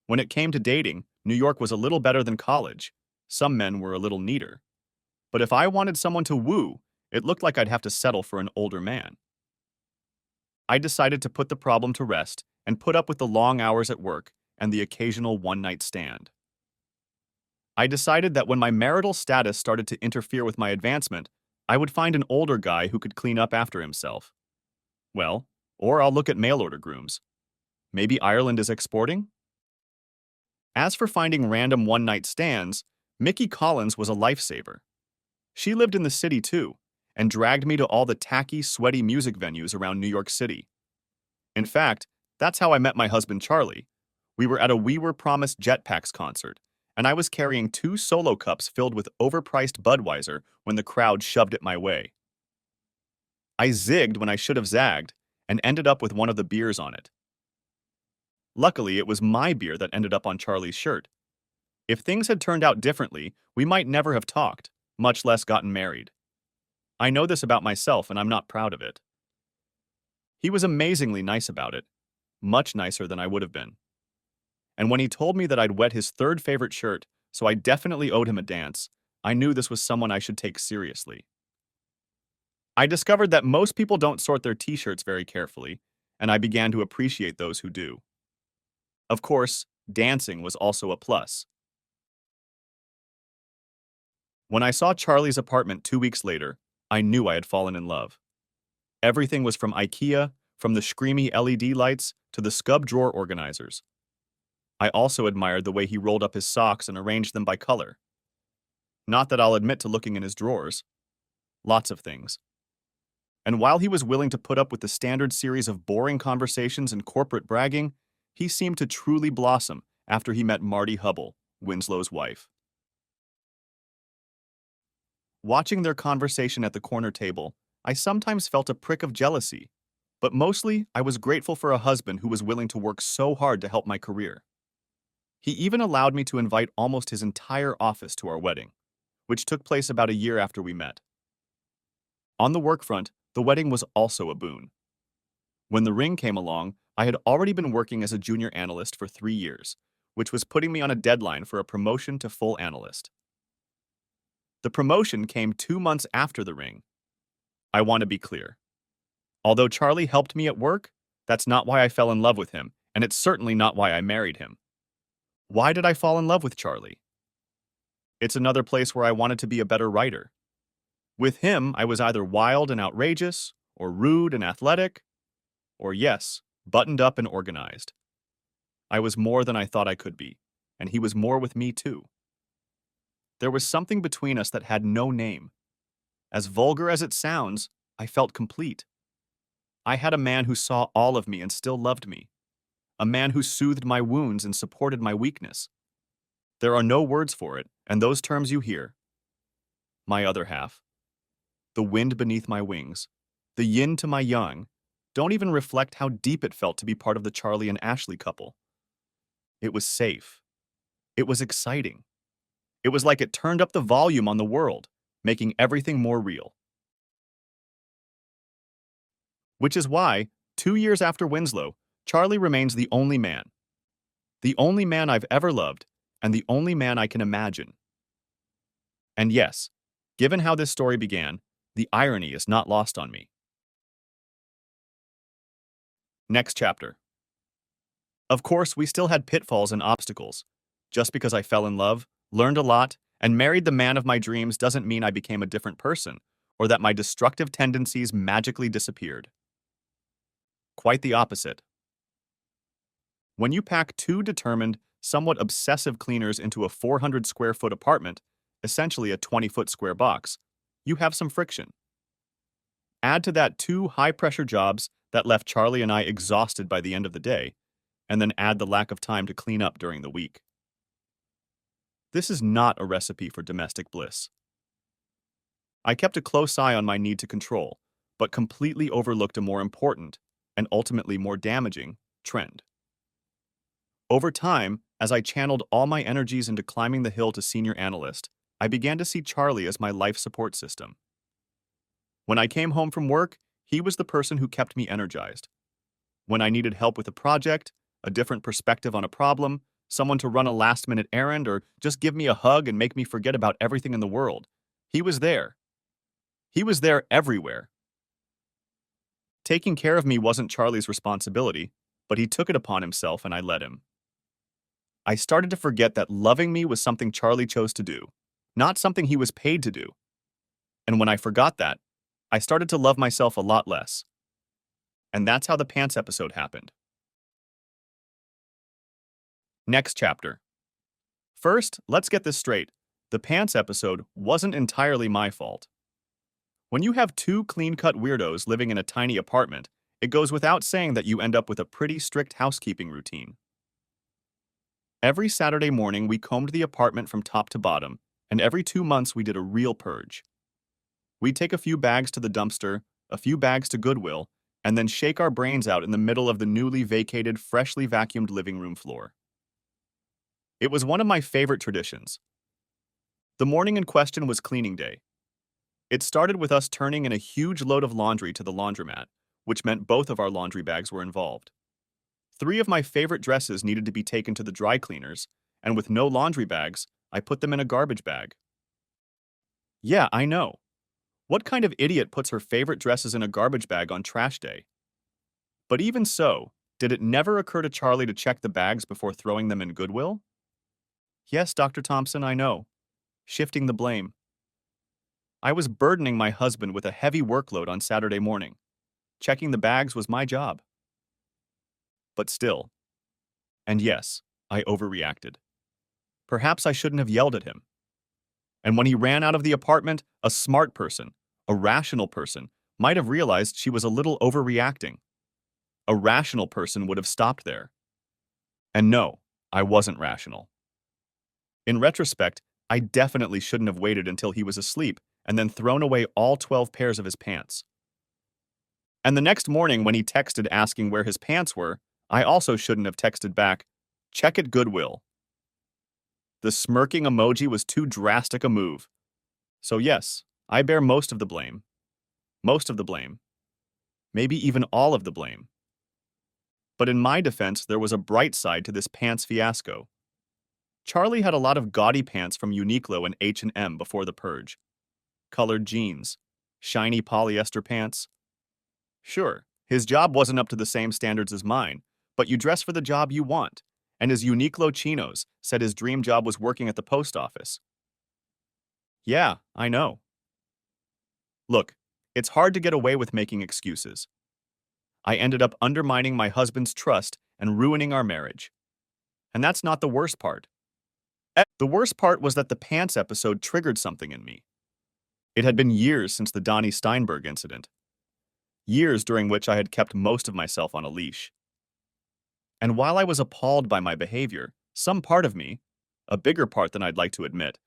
When it came to dating, New York was a little better than college. Some men were a little neater. But if I wanted someone to woo, it looked like I'd have to settle for an older man. I decided to put the problem to rest and put up with the long hours at work and the occasional one-night stand. I decided that when my marital status started to interfere with my advancement, I would find an older guy who could clean up after himself. Well, or I'll look at mail-order grooms. Maybe Ireland is exporting? As for finding random one-night stands, Mickey Collins was a lifesaver. She lived in the city too, and dragged me to all the tacky, sweaty music venues around New York City. In fact, that's how I met my husband Charlie. We were at a We Were Promised Jetpacks concert, and I was carrying 2 solo cups filled with overpriced Budweiser when the crowd shoved it my way. I zigged when I should have zagged, and ended up with one of the beers on it. Luckily, it was my beer that ended up on Charlie's shirt. If things had turned out differently, we might never have talked, much less gotten married. I know this about myself, and I'm not proud of it. He was amazingly nice about it, much nicer than I would have been. And when he told me that I'd wet his third favorite shirt, so I definitely owed him a dance, I knew this was someone I should take seriously. I discovered that most people don't sort their t-shirts very carefully, and I began to appreciate those who do. Of course, dancing was also a plus. When I saw Charlie's apartment 2 weeks later, I knew I had fallen in love. Everything was from IKEA, from the screamy LED lights to the scub drawer organizers. I also admired the way he rolled up his socks and arranged them by color. Not that I'll admit to looking in his drawers. Lots of things. And while he was willing to put up with the standard series of boring conversations and corporate bragging, he seemed to truly blossom after he met Marty Hubble, Winslow's wife. Watching their conversation at the corner table, I sometimes felt a prick of jealousy, but mostly I was grateful for a husband who was willing to work so hard to help my career. He even allowed me to invite almost his entire office to our wedding, which took place about a year after we met. On the work front, the wedding was also a boon. When the ring came along, I had already been working as a junior analyst for 3 years, which was putting me on a deadline for a promotion to full analyst. The promotion came 2 months after the ring. I want to be clear. Although Charlie helped me at work, that's not why I fell in love with him, and it's certainly not why I married him. Why did I fall in love with Charlie? It's another place where I wanted to be a better writer. With him, I was either wild and outrageous, or rude and athletic, or yes, buttoned up and organized. I was more than I thought I could be, and he was more with me too. There was something between us that had no name. As vulgar as it sounds, I felt complete. I had a man who saw all of me and still loved me. A man who soothed my wounds and supported my weakness. There are no words for it, and those terms you hear. My other half. The wind beneath my wings, the yin to my yang, don't even reflect how deep it felt to be part of the Charlie and Ashley couple. It was safe. It was exciting. It was like it turned up the volume on the world, making everything more real. Which is why, 2 years after Winslow, Charlie remains the only man. The only man I've ever loved, and the only man I can imagine. And yes, Given how this story began, the irony is not lost on me. Next chapter. Of course, we still had pitfalls and obstacles. Just because I fell in love, learned a lot, and married the man of my dreams doesn't mean I became a different person, or that my destructive tendencies magically disappeared. Quite the opposite. When you pack two determined, somewhat obsessive cleaners into a 400 square foot apartment, essentially a 20-foot square box, you have some friction. Add to that two high-pressure jobs that left Charlie and I exhausted by the end of the day, and then add the lack of time to clean up during the week. This is not a recipe for domestic bliss. I kept a close eye on my need to control, but completely overlooked a more important, and ultimately more damaging, trend. Over time, as I channeled all my energies into climbing the hill to senior analyst, I began to see Charlie as my life support system. When I came home from work, he was the person who kept me energized. When I needed help with a project, a different perspective on a problem, someone to run a last-minute errand, or just give me a hug and make me forget about everything in the world, he was there. He was there everywhere. Taking care of me wasn't Charlie's responsibility, but he took it upon himself and I let him. I started to forget that loving me was something Charlie chose to do, not something he was paid to do. And when I forgot that, I started to love myself a lot less. And that's how the pants episode happened. Next chapter. First, let's get this straight. The pants episode wasn't entirely my fault. When you have two clean-cut weirdos living in a tiny apartment, it goes without saying that you end up with a pretty strict housekeeping routine. Every Saturday morning, we combed the apartment from top to bottom, and every 2 months we did a real purge. We'd take a few bags to the dumpster, a few bags to Goodwill, and then shake our brains out in the middle of the newly vacated, freshly vacuumed living room floor. It was one of my favorite traditions. The morning in question was cleaning day. It started with us turning in a huge load of laundry to the laundromat, which meant both of our laundry bags were involved. 3 of my favorite dresses needed to be taken to the dry cleaners, and with no laundry bags, I put them in a garbage bag. Yeah, I know. What kind of idiot puts her favorite dresses in a garbage bag on trash day? But even so, did it never occur to Charlie to check the bags before throwing them in Goodwill? Yes, Dr. Thompson, I know. Shifting the blame. I was burdening my husband with a heavy workload on Saturday morning. Checking the bags was my job. But still. And yes, I overreacted. Perhaps I shouldn't have yelled at him. And when he ran out of the apartment, a smart person, a rational person, might have realized she was a little overreacting. A rational person would have stopped there. And no, I wasn't rational. In retrospect, I definitely shouldn't have waited until he was asleep and then thrown away all 12 pairs of his pants. And the next morning when he texted asking where his pants were, I also shouldn't have texted back, "Check at Goodwill." The smirking emoji was too drastic a move. So yes, I bear most of the blame. Most of the blame. Maybe even all of the blame. But in my defense, there was a bright side to this pants fiasco. Charlie had a lot of gaudy pants from Uniqlo and H&M before the purge. Colored jeans, shiny polyester pants. Sure, his job wasn't up to the same standards as mine, but you dress for the job you want, and his Uniqlo chinos said his dream job was working at the post office. Yeah, I know. Look, it's hard to get away with making excuses. I ended up undermining my husband's trust and ruining our marriage. And that's not the worst part. The worst part was that the pants episode triggered something in me. It had been years since the Donnie Steinberg incident. Years during which I had kept most of myself on a leash. And while I was appalled by my behavior, some part of me, a bigger part than I'd like to admit,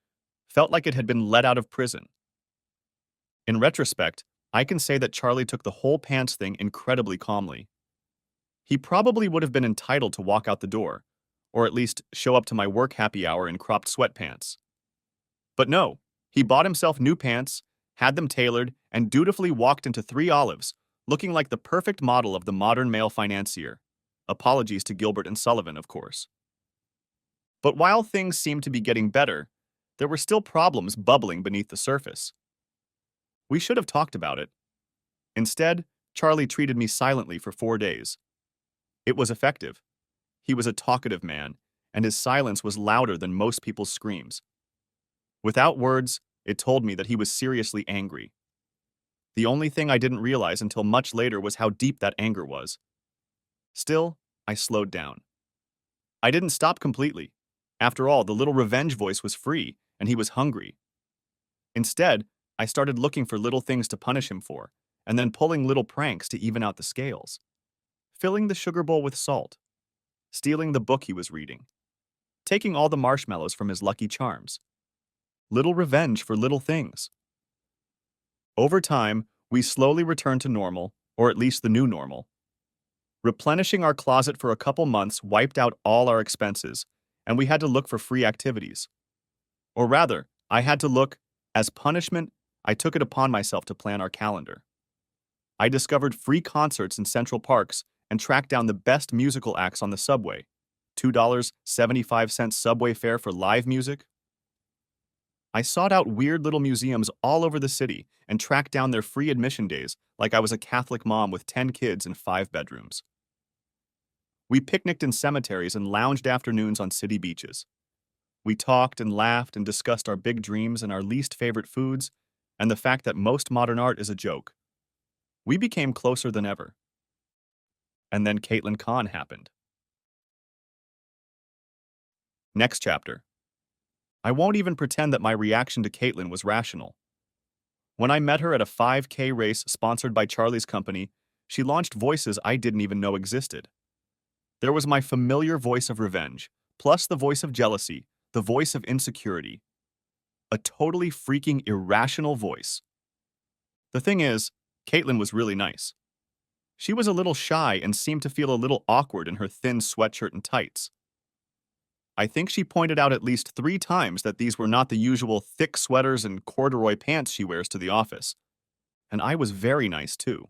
felt like it had been let out of prison. In retrospect, I can say that Charlie took the whole pants thing incredibly calmly. He probably would have been entitled to walk out the door, or at least show up to my work happy hour in cropped sweatpants. But no, he bought himself new pants, had them tailored, and dutifully walked into 3 Olives, looking like the perfect model of the modern male financier. Apologies to Gilbert and Sullivan, of course. But while things seemed to be getting better, There were still problems bubbling beneath the surface. We should have talked about it. Instead, Charlie treated me silently for 4 days. It was effective. He was a talkative man, and his silence was louder than most people's screams. Without words, it told me that he was seriously angry. The only thing I didn't realize until much later was how deep that anger was. Still, I slowed down. I didn't stop completely. After all, the little revenge voice was free, and he was hungry. Instead, I started looking for little things to punish him for, and then pulling little pranks to even out the scales. Filling the sugar bowl with salt. Stealing the book he was reading. Taking all the marshmallows from his Lucky Charms. Little revenge for little things. Over time, we slowly returned to normal, or at least the new normal. Replenishing our closet for a couple months wiped out all our expenses, and we had to look for free activities. Or rather, I had to look. As punishment, I took it upon myself to plan our calendar. I discovered free concerts in central parks and tracked down the best musical acts on the subway. $2.75 subway fare for live music. I sought out weird little museums all over the city and tracked down their free admission days like I was a Catholic mom with 10 kids and 5 bedrooms. We picnicked in cemeteries and lounged afternoons on city beaches. We talked and laughed and discussed our big dreams and our least favorite foods, and the fact that most modern art is a joke. We became closer than ever. And then Caitlyn Khan happened. Next chapter. I won't even pretend that my reaction to Caitlyn was rational. When I met her at a 5K race sponsored by Charlie's company, she launched voices I didn't even know existed. There was my familiar voice of revenge, plus the voice of jealousy, the voice of insecurity. A totally freaking irrational voice. The thing is, Caitlyn was really nice. She was a little shy and seemed to feel a little awkward in her thin sweatshirt and tights. I think she pointed out at least 3 times that these were not the usual thick sweaters and corduroy pants she wears to the office. And I was very nice too.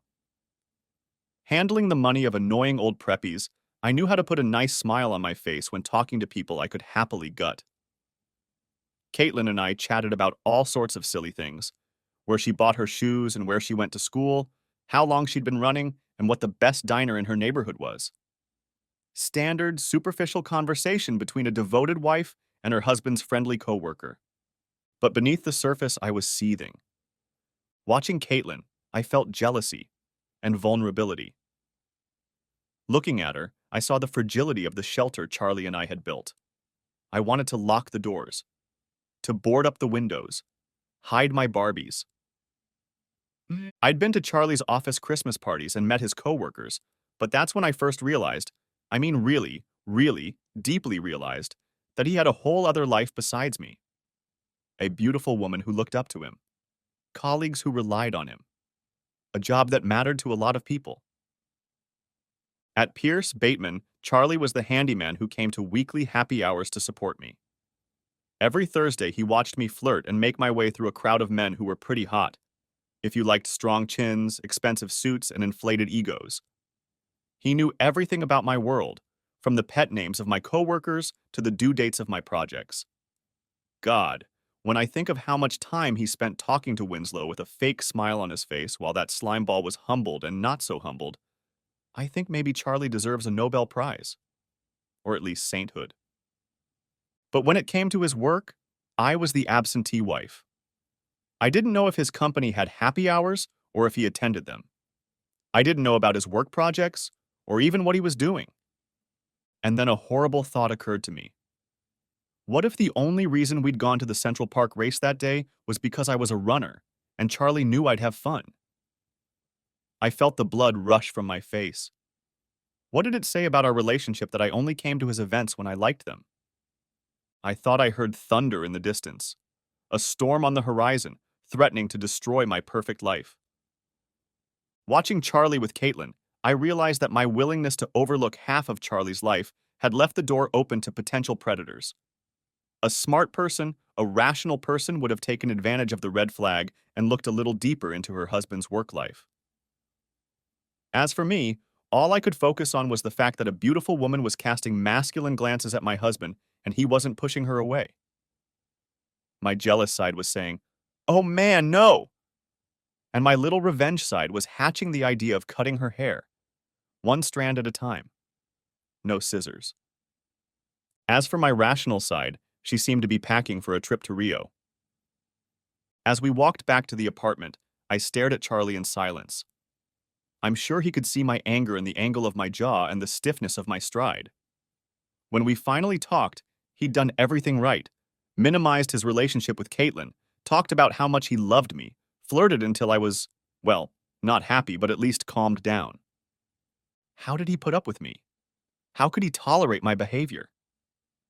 Handling the money of annoying old preppies, I knew how to put a nice smile on my face when talking to people I could happily gut. Caitlyn and I chatted about all sorts of silly things, where she bought her shoes and where she went to school, how long she'd been running, and what the best diner in her neighborhood was. Standard, superficial conversation between a devoted wife and her husband's friendly coworker. But beneath the surface, I was seething. Watching Caitlyn, I felt jealousy and vulnerability. Looking at her, I saw the fragility of the shelter Charlie and I had built. I wanted to lock the doors, to board up the windows, hide my Barbies. I'd been to Charlie's office Christmas parties and met his coworkers, but that's when I first realized, really, deeply realized, that he had a whole other life besides me. A beautiful woman who looked up to him, colleagues who relied on him, a job that mattered to a lot of people. At Pierce Bateman, Charlie was the handyman who came to weekly happy hours to support me. Every Thursday, he watched me flirt and make my way through a crowd of men who were pretty hot, if you liked strong chins, expensive suits, and inflated egos. He knew everything about my world, from the pet names of my coworkers to the due dates of my projects. God, when I think of how much time he spent talking to Winslow with a fake smile on his face while that slimeball was humbled and not so humbled, I think maybe Charlie deserves a Nobel Prize. Or at least sainthood. But when it came to his work, I was the absentee wife. I didn't know if his company had happy hours or if he attended them. I didn't know about his work projects or even what he was doing. And then a horrible thought occurred to me. What if the only reason we'd gone to the Central Park race that day was because I was a runner and Charlie knew I'd have fun? I felt the blood rush from my face. What did it say about our relationship that I only came to his events when I liked them? I thought I heard thunder in the distance, a storm on the horizon, threatening to destroy my perfect life. Watching Charlie with Caitlyn, I realized that my willingness to overlook half of Charlie's life had left the door open to potential predators. A smart person, a rational person would have taken advantage of the red flag and looked a little deeper into her husband's work life. As for me, all I could focus on was the fact that a beautiful woman was casting masculine glances at my husband and he wasn't pushing her away. My jealous side was saying, "Oh man, no!" And my little revenge side was hatching the idea of cutting her hair, one strand at a time. No scissors. As for my rational side, she seemed to be packing for a trip to Rio. As we walked back to the apartment, I stared at Charlie in silence. I'm sure he could see my anger in the angle of my jaw and the stiffness of my stride. When we finally talked, he'd done everything right, minimized his relationship with Caitlyn, talked about how much he loved me, flirted until I was, well, not happy, but at least calmed down. How did he put up with me? How could he tolerate my behavior?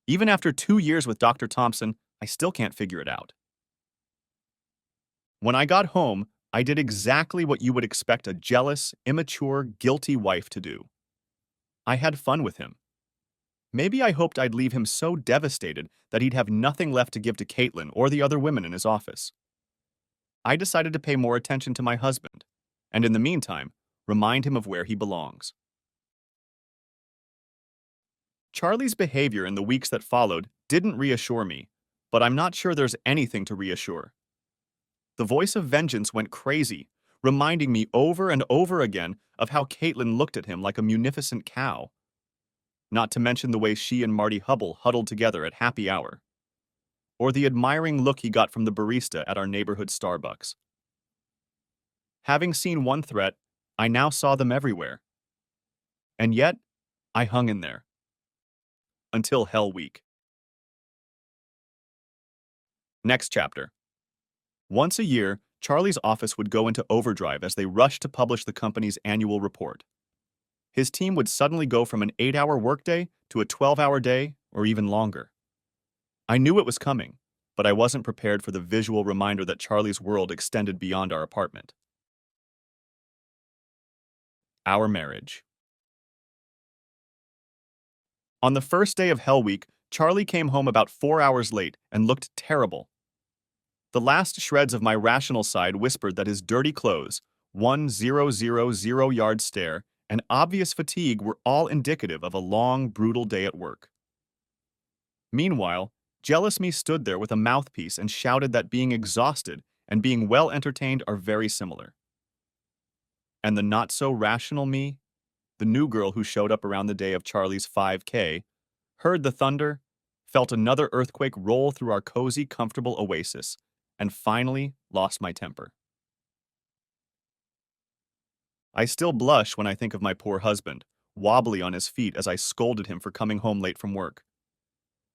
Even after 2 years with Dr. Thompson, I still can't figure it out. When I got home, I did exactly what you would expect a jealous, immature, guilty wife to do. I had fun with him. Maybe I hoped I'd leave him so devastated that he'd have nothing left to give to Caitlyn or the other women in his office. I decided to pay more attention to my husband, and in the meantime, remind him of where he belongs. Charlie's behavior in the weeks that followed didn't reassure me, but I'm not sure there's anything to reassure. The voice of vengeance went crazy, reminding me over and over again of how Caitlyn looked at him like a munificent cow. Not to mention the way she and Marty Hubble huddled together at happy hour, or the admiring look he got from the barista at our neighborhood Starbucks. Having seen one threat, I now saw them everywhere. And yet, I hung in there. Until Hell Week. Next chapter. Once a year, Charlie's office would go into overdrive as they rushed to publish the company's annual report. His team would suddenly go from an 8-hour workday to a 12-hour day or even longer. I knew it was coming, but I wasn't prepared for the visual reminder that Charlie's world extended beyond our apartment. Our marriage. On the first day of Hell Week, Charlie came home about 4 hours late and looked terrible. The last shreds of my rational side whispered that his dirty clothes, 1,000-yard stare, and obvious fatigue were all indicative of a long, brutal day at work. Meanwhile, jealous me stood there with a mouthpiece and shouted that being exhausted and being well entertained are very similar. And the not-so-rational me, the new girl who showed up around the day of Charlie's 5K, heard the thunder, felt another earthquake roll through our cozy, comfortable oasis, and finally lost my temper. I still blush when I think of my poor husband, wobbly on his feet as I scolded him for coming home late from work.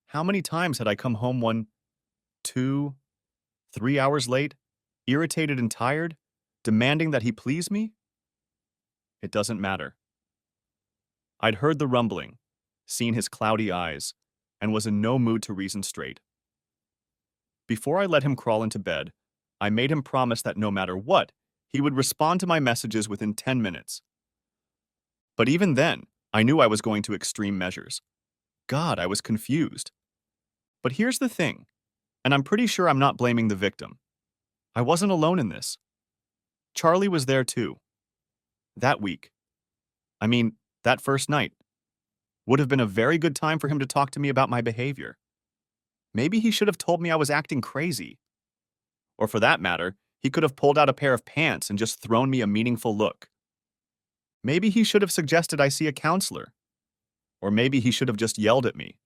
How many times had I come home 1, 2, 3 hours late, irritated and tired, demanding that he please me? It doesn't matter. I'd heard the rumbling, seen his cloudy eyes, and was in no mood to reason straight. Before I let him crawl into bed, I made him promise that no matter what, he would respond to my messages within 10 minutes. But even then, I knew I was going to extreme measures. God, I was confused. But here's the thing, and I'm pretty sure I'm not blaming the victim. I wasn't alone in this. Charlie was there too. That week. I mean, that first night. Would have been a very good time for him to talk to me about my behavior. Maybe he should have told me I was acting crazy. Or for that matter, he could have pulled out a pair of pants and just thrown me a meaningful look. Maybe he should have suggested I see a counselor. Or maybe he should have just yelled at me.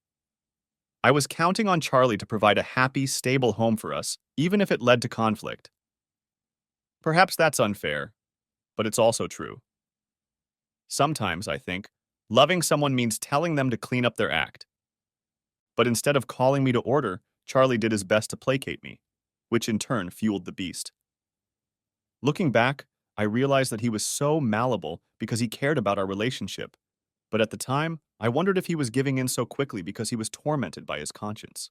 I was counting on Charlie to provide a happy, stable home for us, even if it led to conflict. Perhaps that's unfair, but it's also true. Sometimes, I think, loving someone means telling them to clean up their act. But instead of calling me to order, Charlie did his best to placate me, which in turn fueled the beast. Looking back, I realized that he was so malleable because he cared about our relationship, but at the time, I wondered if he was giving in so quickly because he was tormented by his conscience.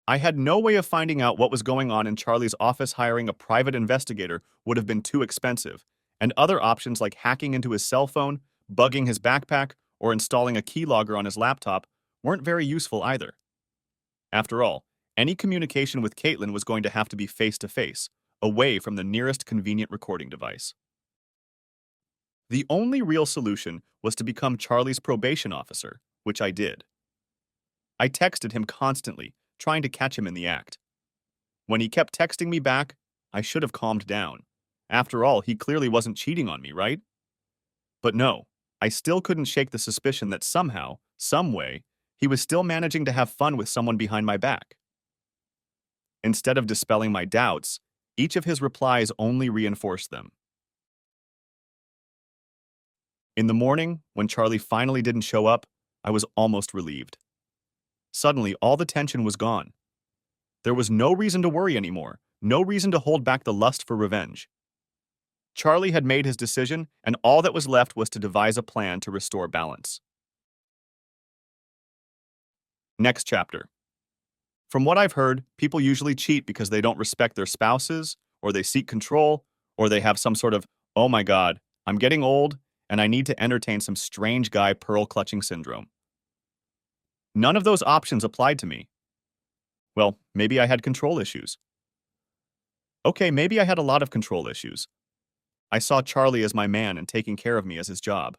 I had no way of finding out what was going on in Charlie's office. Hiring a private investigator would have been too expensive, and other options like hacking into his cell phone, bugging his backpack, or installing a keylogger on his laptop weren't very useful either. After all, any communication with Caitlyn was going to have to be face-to-face, away from the nearest convenient recording device. The only real solution was to become Charlie's probation officer, which I did. I texted him constantly, trying to catch him in the act. When he kept texting me back, I should have calmed down. After all, he clearly wasn't cheating on me, right? But no, I still couldn't shake the suspicion that somehow, some way, he was still managing to have fun with someone behind my back. Instead of dispelling my doubts, each of his replies only reinforced them. In the morning, when Charlie finally didn't show up, I was almost relieved. Suddenly, all the tension was gone. There was no reason to worry anymore, no reason to hold back the lust for revenge. Charlie had made his decision, and all that was left was to devise a plan to restore balance. Next chapter. From what I've heard, people usually cheat because they don't respect their spouses, or they seek control, or they have some sort of, oh my god, I'm getting old, and I need to entertain some strange guy pearl-clutching syndrome. None of those options applied to me. Well, maybe I had control issues. Okay, maybe I had a lot of control issues. I saw Charlie as my man and taking care of me as his job.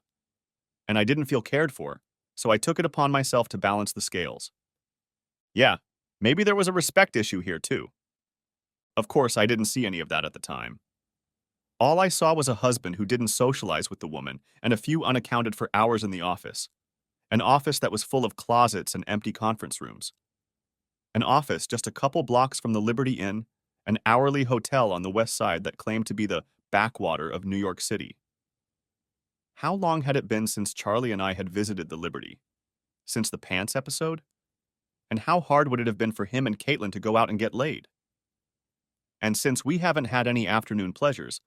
And I didn't feel cared for, so I took it upon myself to balance the scales. Yeah, maybe there was a respect issue here too. Of course, I didn't see any of that at the time. All I saw was a husband who didn't socialize with the woman and a few unaccounted for hours in the office. An office that was full of closets and empty conference rooms. An office just a couple blocks from the Liberty Inn, an hourly hotel on the west side that claimed to be the backwater of New York City. How long had it been since Charlie and I had visited the Liberty? Since the pants episode? And how hard would it have been for him and Caitlyn to go out and get laid? And since we haven't had any afternoon pleasures,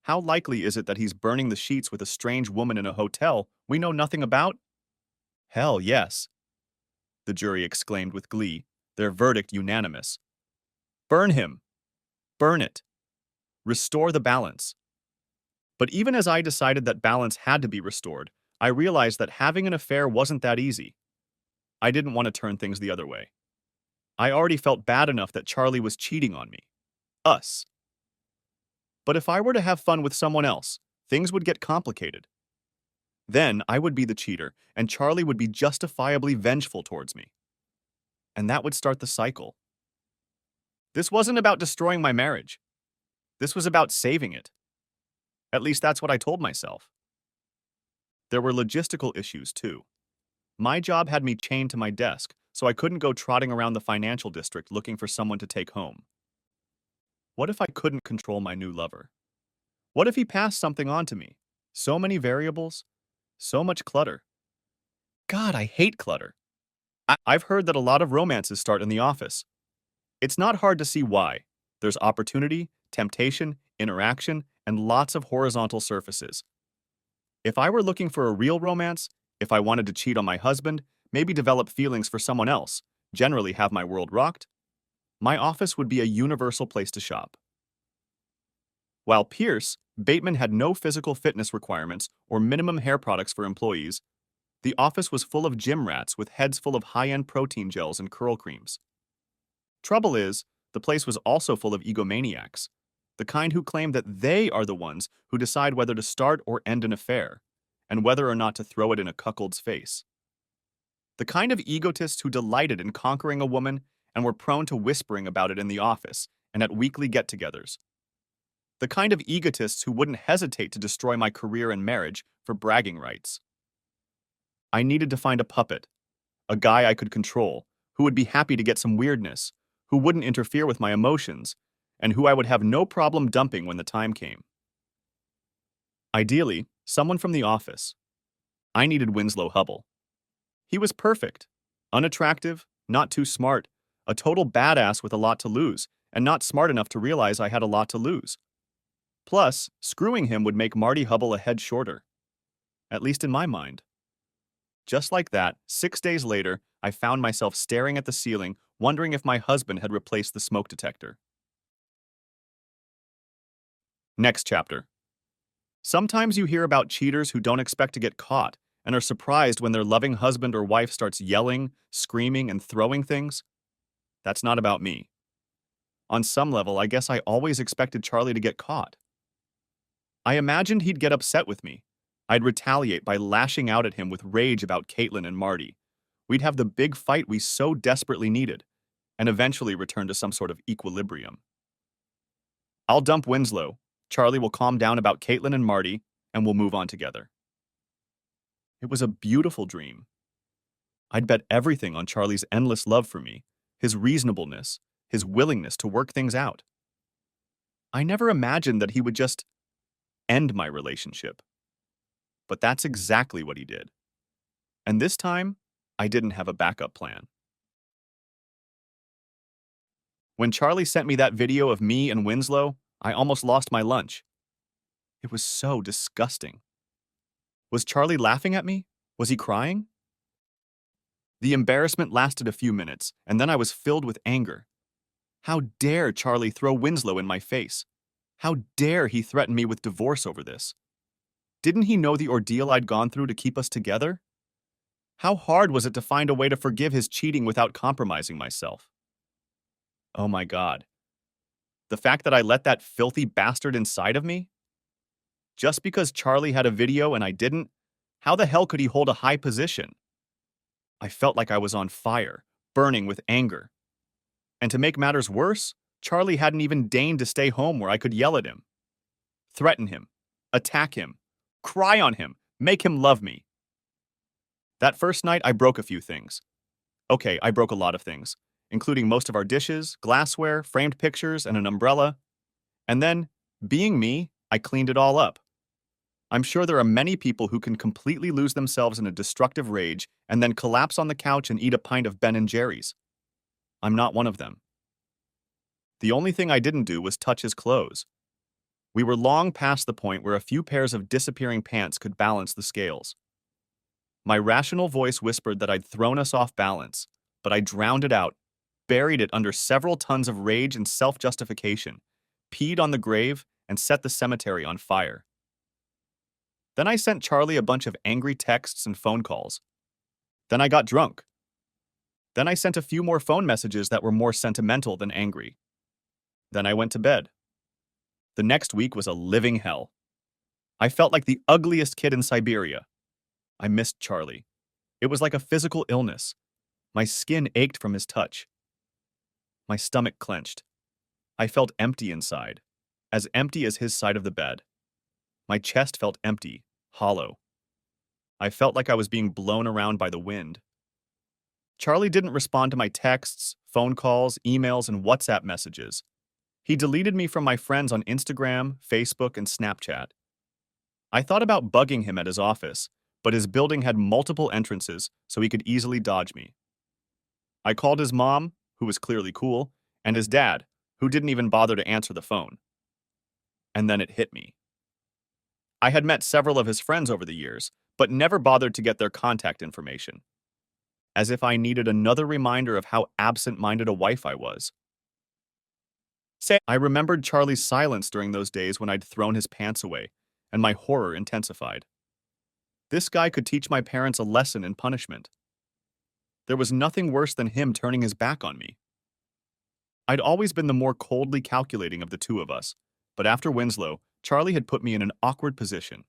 how likely is it that he's burning the sheets with a strange woman in a hotel we know nothing about? Hell yes, the jury exclaimed with glee, their verdict unanimous. Burn him. Burn it. Restore the balance. But even as I decided that balance had to be restored, I realized that having an affair wasn't that easy. I didn't want to turn things the other way. I already felt bad enough that Charlie was cheating on me. Us. But if I were to have fun with someone else, things would get complicated. Then I would be the cheater, and Charlie would be justifiably vengeful towards me. And that would start the cycle. This wasn't about destroying my marriage. This was about saving it. At least that's what I told myself. There were logistical issues, too. My job had me chained to my desk, so I couldn't go trotting around the financial district looking for someone to take home. What if I couldn't control my new lover? What if he passed something on to me? So many variables, so much clutter. God, I hate clutter. I've heard that a lot of romances start in the office. It's not hard to see why. There's opportunity, temptation, interaction, and lots of horizontal surfaces. If I were looking for a real romance, if I wanted to cheat on my husband, maybe develop feelings for someone else, generally have my world rocked, my office would be a universal place to shop. While Pierce, Bateman had no physical fitness requirements or minimum hair products for employees, the office was full of gym rats with heads full of high-end protein gels and curl creams. Trouble is, the place was also full of egomaniacs, the kind who claim that they are the ones who decide whether to start or end an affair, and whether or not to throw it in a cuckold's face. The kind of egotists who delighted in conquering a woman and were prone to whispering about it in the office and at weekly get-togethers. The kind of egotists who wouldn't hesitate to destroy my career and marriage for bragging rights. I needed to find a puppet, a guy I could control, who would be happy to get some weirdness, who wouldn't interfere with my emotions, and who I would have no problem dumping when the time came. Ideally, someone from the office. I needed Winslow Hubble. He was perfect, unattractive, not too smart, a total badass with a lot to lose, and not smart enough to realize I had a lot to lose. Plus, screwing him would make Marty Hubble a head shorter. At least in my mind. Just like that, 6 days later, I found myself staring at the ceiling, wondering if my husband had replaced the smoke detector. Next chapter. Sometimes you hear about cheaters who don't expect to get caught and are surprised when their loving husband or wife starts yelling, screaming, and throwing things. That's not about me. On some level, I guess I always expected Charlie to get caught. I imagined he'd get upset with me. I'd retaliate by lashing out at him with rage about Caitlyn and Marty. We'd have the big fight we so desperately needed. and eventually return to some sort of equilibrium. I'll dump Winslow, Charlie will calm down about Caitlyn and Marty, and we'll move on together. It was a beautiful dream. I'd bet everything on Charlie's endless love for me, his reasonableness, his willingness to work things out. I never imagined that he would just end my relationship. But that's exactly what he did. And this time, I didn't have a backup plan. When Charlie sent me that video of me and Winslow, I almost lost my lunch. It was so disgusting. Was Charlie laughing at me? Was he crying? The embarrassment lasted a few minutes, and then I was filled with anger. How dare Charlie throw Winslow in my face? How dare he threaten me with divorce over this? Didn't he know the ordeal I'd gone through to keep us together? How hard was it to find a way to forgive his cheating without compromising myself? Oh my God. The fact that I let that filthy bastard inside of me? Just because Charlie had a video and I didn't, how the hell could he hold a high position? I felt like I was on fire, burning with anger. And to make matters worse, Charlie hadn't even deigned to stay home where I could yell at him, threaten him, attack him, cry on him, make him love me. That first night, I broke a few things. Okay, I broke a lot of things, including most of our dishes, glassware, framed pictures, and an umbrella. And then, being me, I cleaned it all up. I'm sure there are many people who can completely lose themselves in a destructive rage and then collapse on the couch and eat a pint of Ben & Jerry's. I'm not one of them. The only thing I didn't do was touch his clothes. We were long past the point where a few pairs of disappearing pants could balance the scales. My rational voice whispered that I'd thrown us off balance, but I drowned it out, buried it under several tons of rage and self-justification, peed on the grave, and set the cemetery on fire. Then I sent Charlie a bunch of angry texts and phone calls. Then I got drunk. Then I sent a few more phone messages that were more sentimental than angry. Then I went to bed. The next week was a living hell. I felt like the ugliest kid in Siberia. I missed Charlie. It was like a physical illness. My skin ached from his touch. My stomach clenched. I felt empty inside, as empty as his side of the bed. My chest felt empty, hollow. I felt like I was being blown around by the wind. Charlie didn't respond to my texts, phone calls, emails, and WhatsApp messages. He deleted me from my friends on Instagram, Facebook, and Snapchat. I thought about bugging him at his office, but his building had multiple entrances, so he could easily dodge me. I called his mom, who was clearly cool, and his dad, who didn't even bother to answer the phone. And then it hit me. I had met several of his friends over the years, but never bothered to get their contact information. As if I needed another reminder of how absent-minded a wife I was. I remembered Charlie's silence during those days when I'd thrown his pants away, and my horror intensified. This guy could teach my parents a lesson in punishment. There was nothing worse than him turning his back on me. I'd always been the more coldly calculating of the two of us, but after Winslow, Charlie had put me in an awkward position.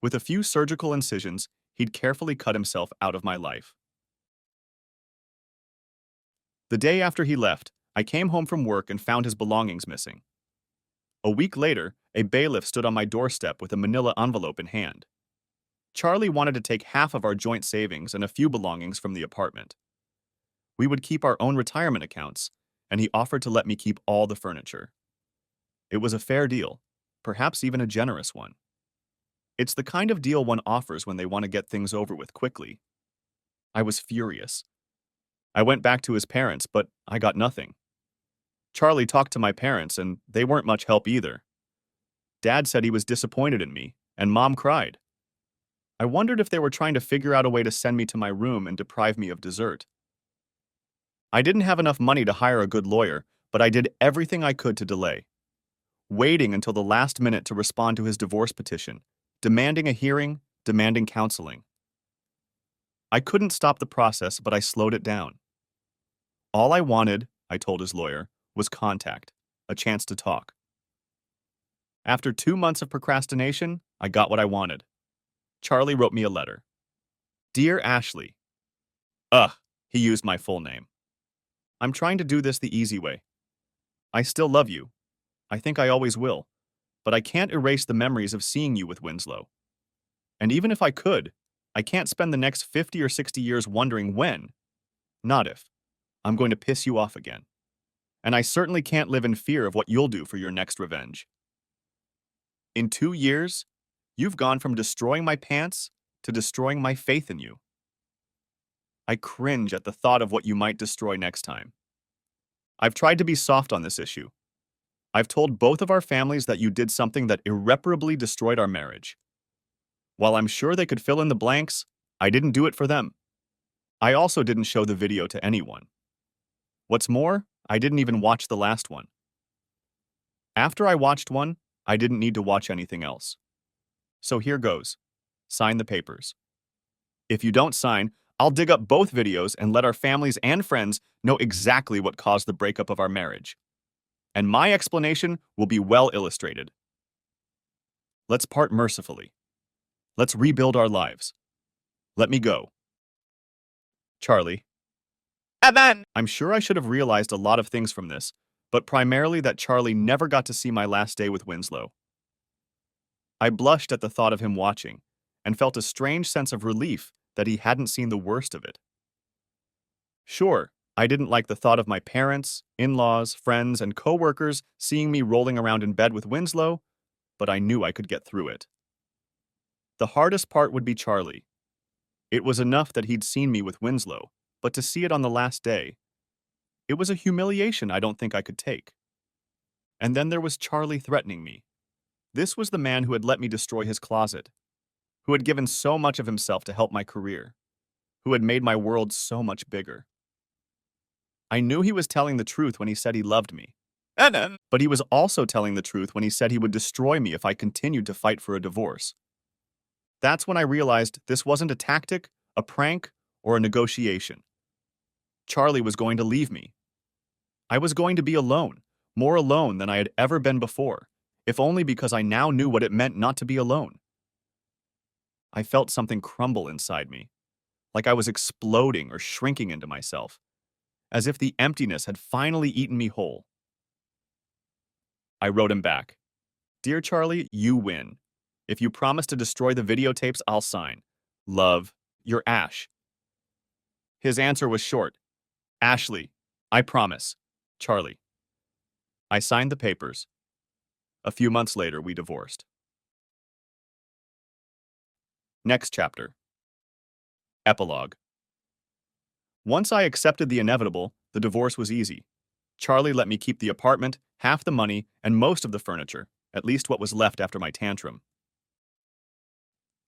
With a few surgical incisions, he'd carefully cut himself out of my life. The day after he left, I came home from work and found his belongings missing. A week later, a bailiff stood on my doorstep with a manila envelope in hand. Charlie wanted to take half of our joint savings and a few belongings from the apartment. We would keep our own retirement accounts, and he offered to let me keep all the furniture. It was a fair deal, perhaps even a generous one. It's the kind of deal one offers when they want to get things over with quickly. I was furious. I went back to his parents, but I got nothing. Charlie talked to my parents, and they weren't much help either. Dad said he was disappointed in me, and Mom cried. I wondered if they were trying to figure out a way to send me to my room and deprive me of dessert. I didn't have enough money to hire a good lawyer, but I did everything I could to delay, waiting until the last minute to respond to his divorce petition, demanding a hearing, demanding counseling. I couldn't stop the process, but I slowed it down. All I wanted, I told his lawyer, was contact, a chance to talk. After 2 months of procrastination, I got what I wanted. Charlie wrote me a letter. Dear Ashley. He used my full name. I'm trying to do this the easy way. I still love you. I think I always will. But I can't erase the memories of seeing you with Winslow. And even if I could, I can't spend the next 50 or 60 years wondering when, not if, I'm going to piss you off again. And I certainly can't live in fear of what you'll do for your next revenge. In 2 years, you've gone from destroying my pants to destroying my faith in you. I cringe at the thought of what you might destroy next time. I've tried to be soft on this issue. I've told both of our families that you did something that irreparably destroyed our marriage. While I'm sure they could fill in the blanks, I didn't do it for them. I also didn't show the video to anyone. What's more, I didn't even watch the last one. After I watched one, I didn't need to watch anything else. So here goes. Sign the papers. If you don't sign, I'll dig up both videos and let our families and friends know exactly what caused the breakup of our marriage. And my explanation will be well illustrated. Let's part mercifully. Let's rebuild our lives. Let me go. Charlie. Evan! I'm sure I should have realized a lot of things from this, but primarily that Charlie never got to see my last day with Winslow. I blushed at the thought of him watching, and felt a strange sense of relief that he hadn't seen the worst of it. Sure, I didn't like the thought of my parents, in-laws, friends, and co-workers seeing me rolling around in bed with Winslow, but I knew I could get through it. The hardest part would be Charlie. It was enough that he'd seen me with Winslow, but to see it on the last day, it was a humiliation I don't think I could take. And then there was Charlie threatening me. This was the man who had let me destroy his closet, who had given so much of himself to help my career, who had made my world so much bigger. I knew he was telling the truth when he said he loved me, but he was also telling the truth when he said he would destroy me if I continued to fight for a divorce. That's when I realized this wasn't a tactic, a prank, or a negotiation. Charlie was going to leave me. I was going to be alone, more alone than I had ever been before, if only because I now knew what it meant not to be alone. I felt something crumble inside me, like I was exploding or shrinking into myself, as if the emptiness had finally eaten me whole. I wrote him back. Dear Charlie, you win. If you promise to destroy the videotapes, I'll sign. Love, your Ash. His answer was short. Ashley, I promise. Charlie. I signed the papers. A few months later, we divorced. Next chapter. Epilogue. Once I accepted the inevitable, the divorce was easy. Charlie let me keep the apartment, half the money, and most of the furniture, at least what was left after my tantrum.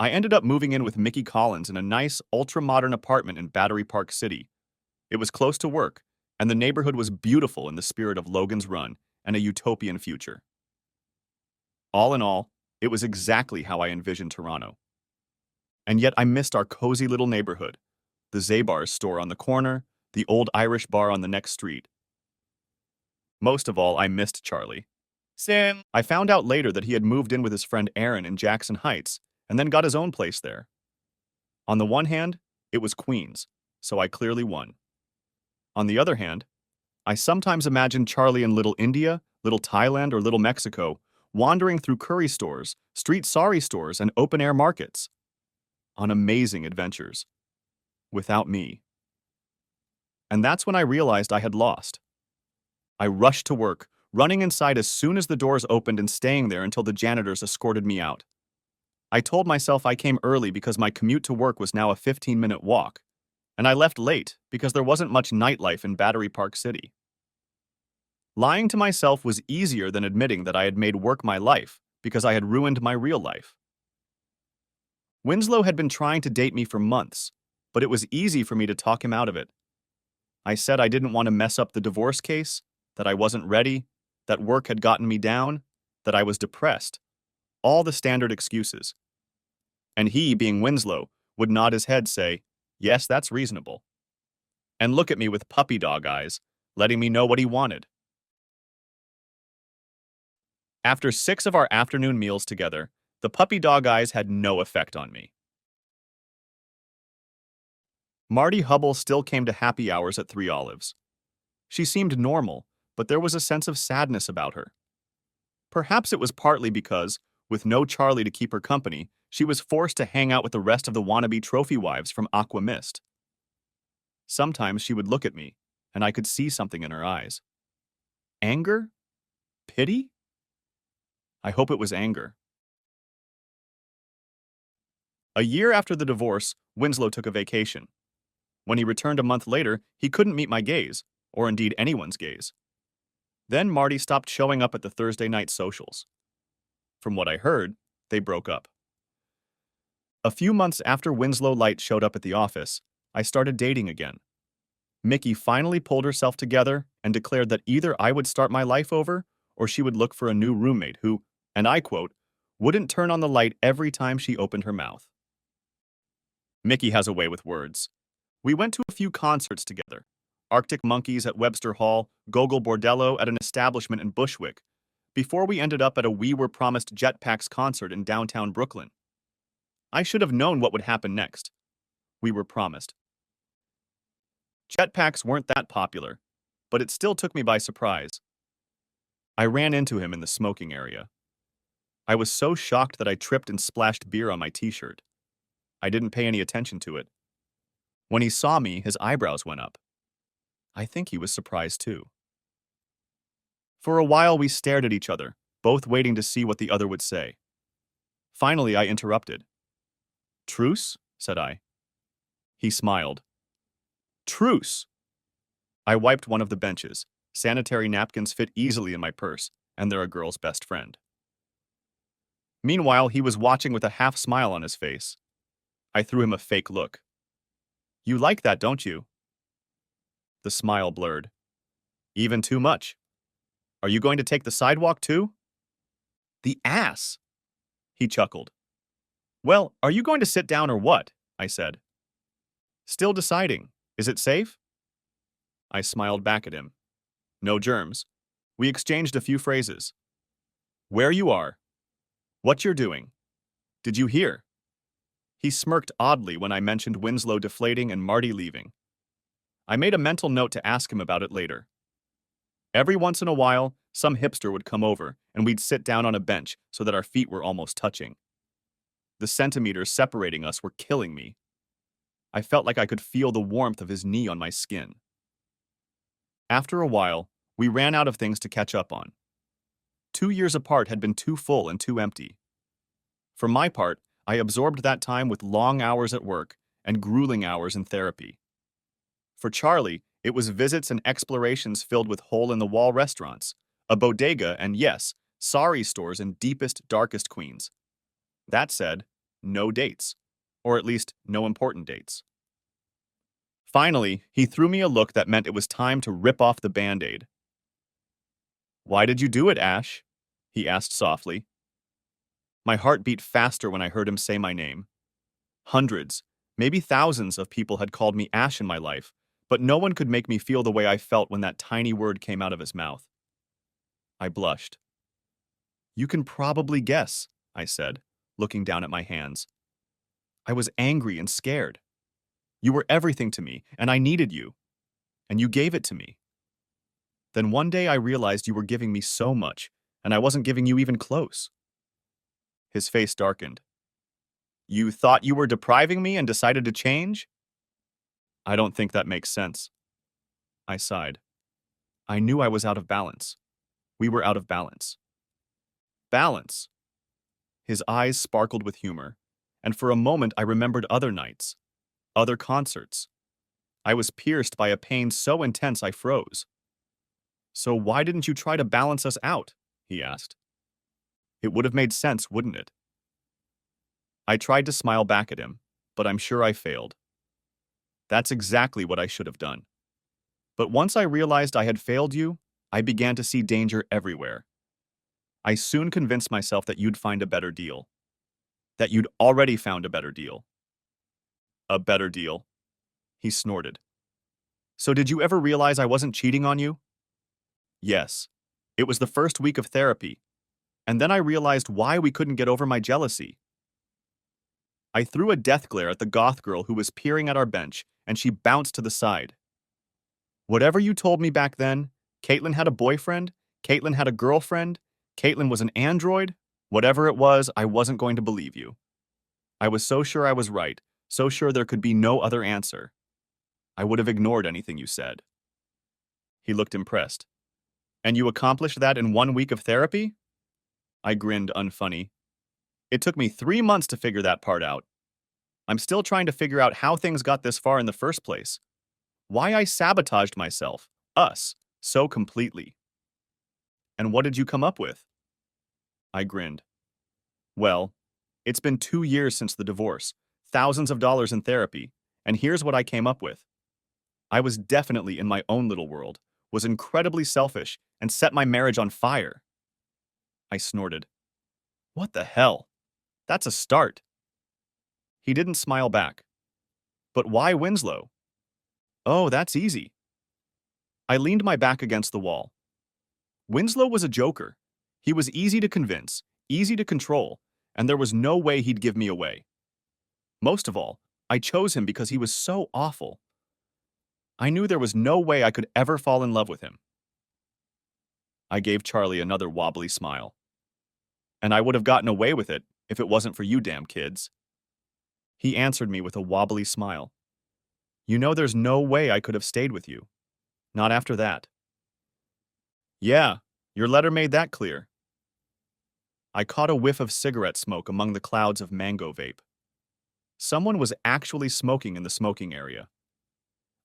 I ended up moving in with Mickey Collins in a nice, ultra-modern apartment in Battery Park City. It was close to work, and the neighborhood was beautiful in the spirit of Logan's Run and a utopian future. All in all, it was exactly how I envisioned Toronto. And yet I missed our cozy little neighborhood, the Zabar's store on the corner, the old Irish bar on the next street. Most of all, I missed Charlie. Sim. I found out later that he had moved in with his friend Aaron in Jackson Heights and then got his own place there. On the one hand, it was Queens, so I clearly won. On the other hand, I sometimes imagined Charlie in Little India, Little Thailand, or Little Mexico, wandering through curry stores, street sari stores, and open-air markets. On amazing adventures. Without me. And that's when I realized I had lost. I rushed to work, running inside as soon as the doors opened and staying there until the janitors escorted me out. I told myself I came early because my commute to work was now a 15-minute walk, and I left late because there wasn't much nightlife in Battery Park City. Lying to myself was easier than admitting that I had made work my life because I had ruined my real life. Winslow had been trying to date me for months, but it was easy for me to talk him out of it. I said I didn't want to mess up the divorce case, that I wasn't ready, that work had gotten me down, that I was depressed. All the standard excuses. And he, being Winslow, would nod his head, say, yes, that's reasonable. And look at me with puppy dog eyes, letting me know what he wanted. After 6 of our afternoon meals together, the puppy dog eyes had no effect on me. Marty Hubble still came to happy hours at 3 Olives. She seemed normal, but there was a sense of sadness about her. Perhaps it was partly because, with no Charlie to keep her company, she was forced to hang out with the rest of the wannabe trophy wives from Aqua Mist. Sometimes she would look at me, and I could see something in her eyes. Anger? Pity? I hope it was anger. A year after the divorce, Winslow took a vacation. When he returned a month later, he couldn't meet my gaze, or indeed anyone's gaze. Then Marty stopped showing up at the Thursday night socials. From what I heard, they broke up. A few months after Winslow Light showed up at the office, I started dating again. Mickey finally pulled herself together and declared that either I would start my life over or she would look for a new roommate who, and I quote, wouldn't turn on the light every time she opened her mouth. Mickey has a way with words. We went to a few concerts together. Arctic Monkeys at Webster Hall, Gogol Bordello at an establishment in Bushwick, before we ended up at a We Were Promised Jetpacks concert in downtown Brooklyn. I should have known what would happen next. We were promised. Jetpacks weren't that popular, but it still took me by surprise. I ran into him in the smoking area. I was so shocked that I tripped and splashed beer on my t-shirt. I didn't pay any attention to it. When he saw me, his eyebrows went up. I think he was surprised too. For a while we stared at each other, both waiting to see what the other would say. Finally, I interrupted. "Truce?" said I. He smiled. "Truce!" I wiped one of the benches. Sanitary napkins fit easily in my purse, and they're a girl's best friend. Meanwhile, he was watching with a half smile on his face. I threw him a fake look. "You like that, don't you?" The smile blurred. "Even too much. Are you going to take the sidewalk too?" "The ass!" He chuckled. "Well, are you going to sit down or what?" I said. "Still deciding. Is it safe?" I smiled back at him. No germs. We exchanged a few phrases. "Where you are. What you're doing. Did you hear?" He smirked oddly when I mentioned Winslow deflating and Marty leaving. I made a mental note to ask him about it later. Every once in a while, some hipster would come over, and we'd sit down on a bench so that our feet were almost touching. The centimeters separating us were killing me. I felt like I could feel the warmth of his knee on my skin. After a while, we ran out of things to catch up on. 2 years apart had been too full and too empty. For my part, I absorbed that time with long hours at work and grueling hours in therapy. For Charlie, it was visits and explorations filled with hole-in-the-wall restaurants, a bodega, and yes, sari stores in deepest, darkest Queens. That said, no dates, or at least no important dates. Finally, he threw me a look that meant it was time to rip off the Band-Aid. "Why did you do it, Ash?" he asked softly. My heart beat faster when I heard him say my name. Hundreds, maybe thousands of people had called me Ash in my life, but no one could make me feel the way I felt when that tiny word came out of his mouth. I blushed. "You can probably guess," I said, looking down at my hands. I was angry and scared. You were everything to me, and I needed you. And you gave it to me. Then one day I realized you were giving me so much, and I wasn't giving you even close. His face darkened. "You thought you were depriving me and decided to change?" "I don't think that makes sense." I sighed. I knew I was out of balance. We were out of balance. Balance. His eyes sparkled with humor, and for a moment I remembered other nights, other concerts. I was pierced by a pain so intense I froze. "So why didn't you try to balance us out?" he asked. "It would have made sense, wouldn't it?" I tried to smile back at him, but I'm sure I failed. That's exactly what I should have done. But once I realized I had failed you, I began to see danger everywhere. I soon convinced myself that you'd find a better deal. That you'd already found a better deal. A better deal. He snorted. "So did you ever realize I wasn't cheating on you?" "Yes. It was the first week of therapy. And then I realized why we couldn't get over my jealousy." I threw a death glare at the goth girl who was peering at our bench, and she bounced to the side. Whatever you told me back then, Caitlyn had a boyfriend, Caitlyn had a girlfriend, Caitlyn was an android, whatever it was, I wasn't going to believe you. I was so sure I was right, so sure there could be no other answer. I would have ignored anything you said. He looked impressed. And you accomplished that in 1 week of therapy? I grinned unfunny. It took me 3 months to figure that part out. I'm still trying to figure out how things got this far in the first place. Why I sabotaged myself, us, so completely. And what did you come up with? I grinned. Well, it's been 2 years since the divorce, thousands of dollars in therapy, and here's what I came up with. I was definitely in my own little world, was incredibly selfish, and set my marriage on fire. I snorted. What the hell? That's a start. He didn't smile back. But why Winslow? Oh, that's easy. I leaned my back against the wall. Winslow was a joker. He was easy to convince, easy to control, and there was no way he'd give me away. Most of all, I chose him because he was so awful. I knew there was no way I could ever fall in love with him. I gave Charlie another wobbly smile. And I would have gotten away with it if it wasn't for you damn kids. He answered me with a wobbly smile. You know there's no way I could have stayed with you. Not after that. Yeah, your letter made that clear. I caught a whiff of cigarette smoke among the clouds of mango vape. Someone was actually smoking in the smoking area.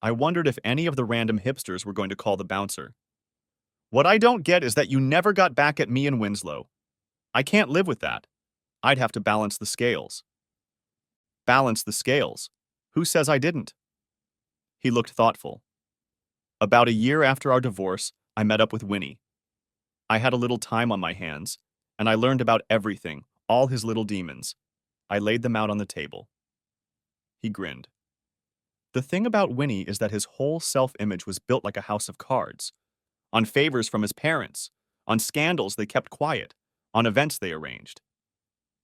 I wondered if any of the random hipsters were going to call the bouncer. What I don't get is that you never got back at me and Winslow. I can't live with that. I'd have to balance the scales. Balance the scales? Who says I didn't? He looked thoughtful. About a year after our divorce, I met up with Winnie. I had a little time on my hands, and I learned about everything, all his little demons. I laid them out on the table. He grinned. The thing about Winnie is that his whole self-image was built like a house of cards, on favors from his parents, on scandals they kept quiet, on events they arranged.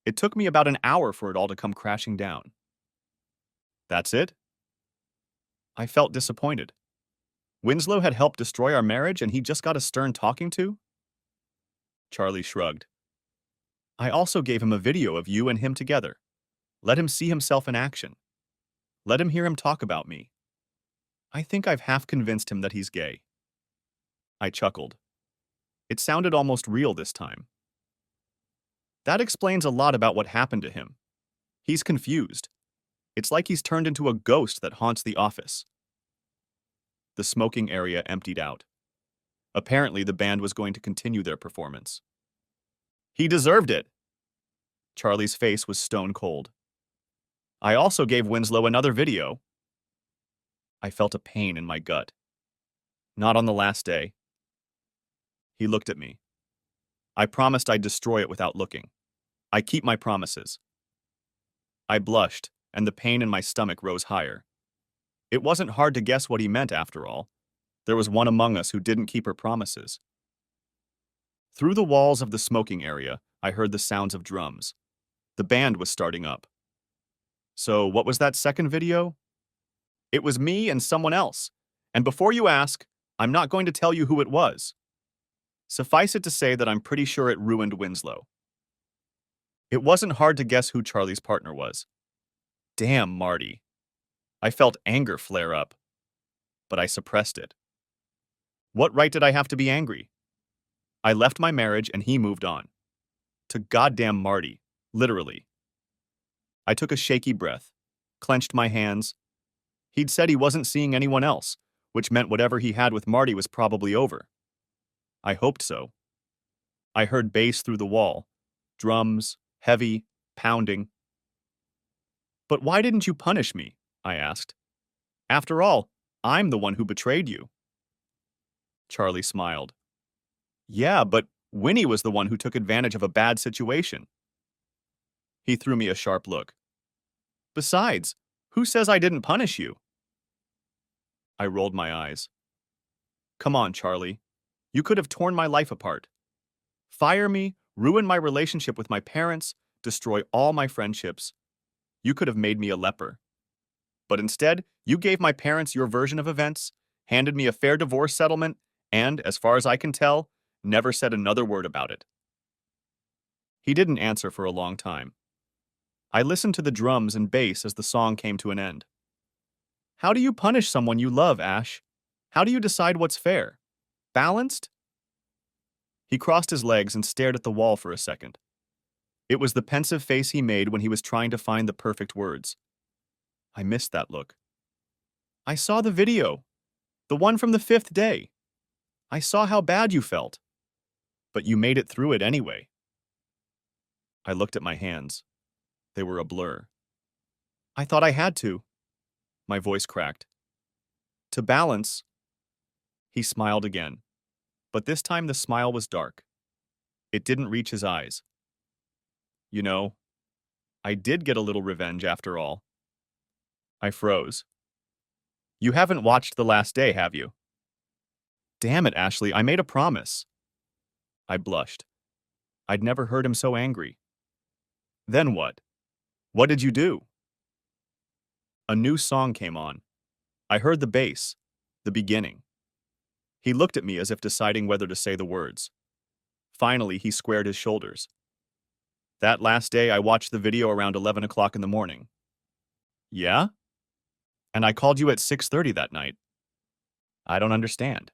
It took me about an hour for it all to come crashing down. That's it? I felt disappointed. Winslow had helped destroy our marriage and he just got a stern talking to? Charlie shrugged. I also gave him a video of you and him together. Let him see himself in action. Let him hear him talk about me. I think I've half convinced him that he's gay. I chuckled. It sounded almost real this time. That explains a lot about what happened to him. He's confused. It's like he's turned into a ghost that haunts the office. The smoking area emptied out. Apparently, the band was going to continue their performance. He deserved it. Charlie's face was stone cold. I also gave Winslow another video. I felt a pain in my gut. Not on the last day. He looked at me. I promised I'd destroy it without looking. I keep my promises. I blushed, and the pain in my stomach rose higher. It wasn't hard to guess what he meant, after all. There was one among us who didn't keep her promises. Through the walls of the smoking area, I heard the sounds of drums. The band was starting up. So, what was that second video? It was me and someone else. And before you ask, I'm not going to tell you who it was. Suffice it to say that I'm pretty sure it ruined Winslow. It wasn't hard to guess who Charlie's partner was. Damn Marty. I felt anger flare up, but I suppressed it. What right did I have to be angry? I left my marriage and he moved on. To goddamn Marty, literally. I took a shaky breath, clenched my hands. He'd said he wasn't seeing anyone else, which meant whatever he had with Marty was probably over. I hoped so. I heard bass through the wall, drums, heavy, pounding. But why didn't you punish me? I asked. After all, I'm the one who betrayed you. Charlie smiled. Yeah, but Winnie was the one who took advantage of a bad situation. He threw me a sharp look. Besides, who says I didn't punish you? I rolled my eyes. Come on, Charlie. You could have torn my life apart. Fire me, ruin my relationship with my parents, destroy all my friendships. You could have made me a leper. But instead, you gave my parents your version of events, handed me a fair divorce settlement, and, as far as I can tell, never said another word about it. He didn't answer for a long time. I listened to the drums and bass as the song came to an end. How do you punish someone you love, Ash? How do you decide what's fair? Balanced? He crossed his legs and stared at the wall for a second. It was the pensive face he made when he was trying to find the perfect words. I missed that look. I saw the video. The one from the 5th day. I saw how bad you felt. But you made it through it anyway. I looked at my hands. They were a blur. I thought I had to. My voice cracked. To balance. He smiled again. But this time the smile was dark. It didn't reach his eyes. You know, I did get a little revenge after all. I froze. You haven't watched The Last Day, have you? Damn it, Ashley, I made a promise. I blushed. I'd never heard him so angry. Then what? What did you do? A new song came on. I heard the bass, the beginning. He looked at me as if deciding whether to say the words. Finally, he squared his shoulders. That last day, I watched the video around 11 o'clock in the morning. Yeah? And I called you at 6:30 that night. I don't understand.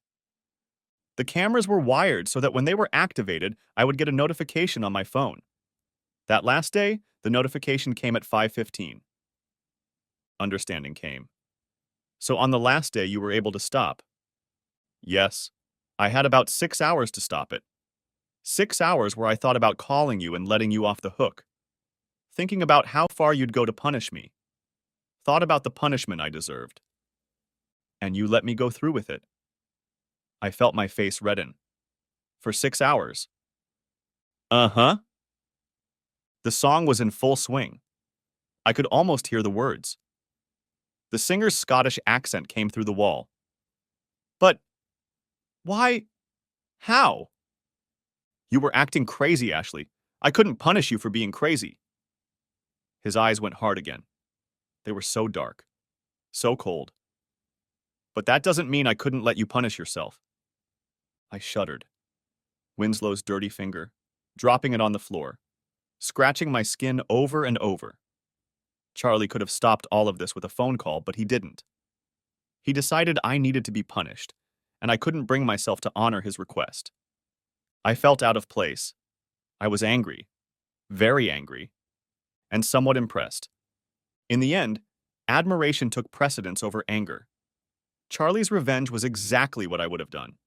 The cameras were wired so that when they were activated, I would get a notification on my phone. That last day, the notification came at 5:15. Understanding came. So on the last day, you were able to stop. Yes, I had about 6 hours to stop it. 6 hours where I thought about calling you and letting you off the hook. Thinking about how far you'd go to punish me. Thought about the punishment I deserved. And you let me go through with it. I felt my face redden. For 6 hours. Uh-huh. The song was in full swing. I could almost hear the words. The singer's Scottish accent came through the wall. But why? How? You were acting crazy, Ashley. I couldn't punish you for being crazy. His eyes went hard again. They were so dark, so cold. But that doesn't mean I couldn't let you punish yourself. I shuddered. Winslow's dirty finger, dropping it on the floor, scratching my skin over and over. Charlie could have stopped all of this with a phone call, but he didn't. He decided I needed to be punished, and I couldn't bring myself to honor his request. I felt out of place. I was angry, very angry, and somewhat impressed. In the end, admiration took precedence over anger. Charlie's revenge was exactly what I would have done.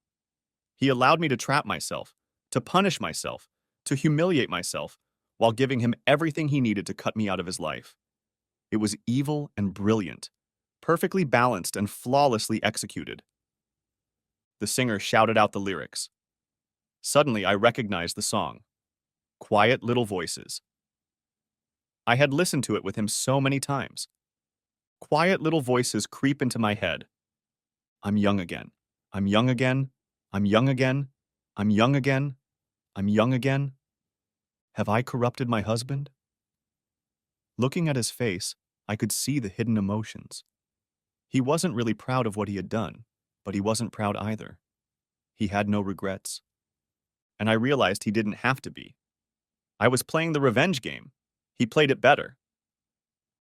He allowed me to trap myself, to punish myself, to humiliate myself, while giving him everything he needed to cut me out of his life. It was evil and brilliant, perfectly balanced and flawlessly executed. The singer shouted out the lyrics. Suddenly, I recognized the song. Quiet Little Voices. I had listened to it with him so many times. Quiet little voices creep into my head. I'm young again. I'm young again. I'm young again. I'm young again. I'm young again. Have I corrupted my husband? Looking at his face, I could see the hidden emotions. He wasn't really proud of what he had done, but he wasn't proud either. He had no regrets. And I realized he didn't have to be. I was playing the revenge game. He played it better.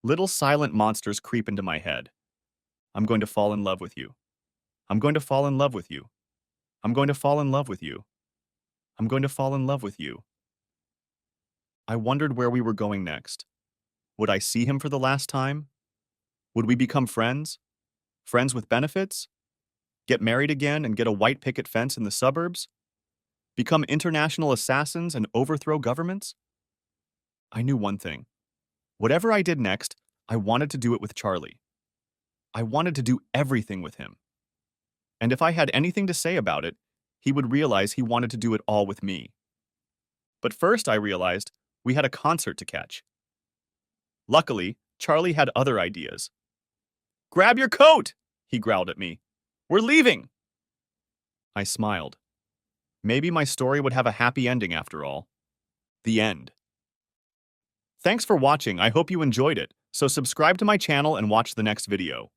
Little silent monsters creep into my head. I'm going to fall in love with you. I'm going to fall in love with you. I'm going to fall in love with you. I'm going to fall in love with you. I wondered where we were going next. Would I see him for the last time? Would we become friends? Friends with benefits? Get married again and get a white picket fence in the suburbs? Become international assassins and overthrow governments? I knew one thing. Whatever I did next, I wanted to do it with Charlie. I wanted to do everything with him. And if I had anything to say about it, he would realize he wanted to do it all with me. But first I realized we had a concert to catch. Luckily, Charlie had other ideas. "Grab your coat!" he growled at me. "We're leaving!" I smiled. Maybe my story would have a happy ending after all. The end. Thanks for watching. I hope you enjoyed it. So subscribe to my channel and watch the next video.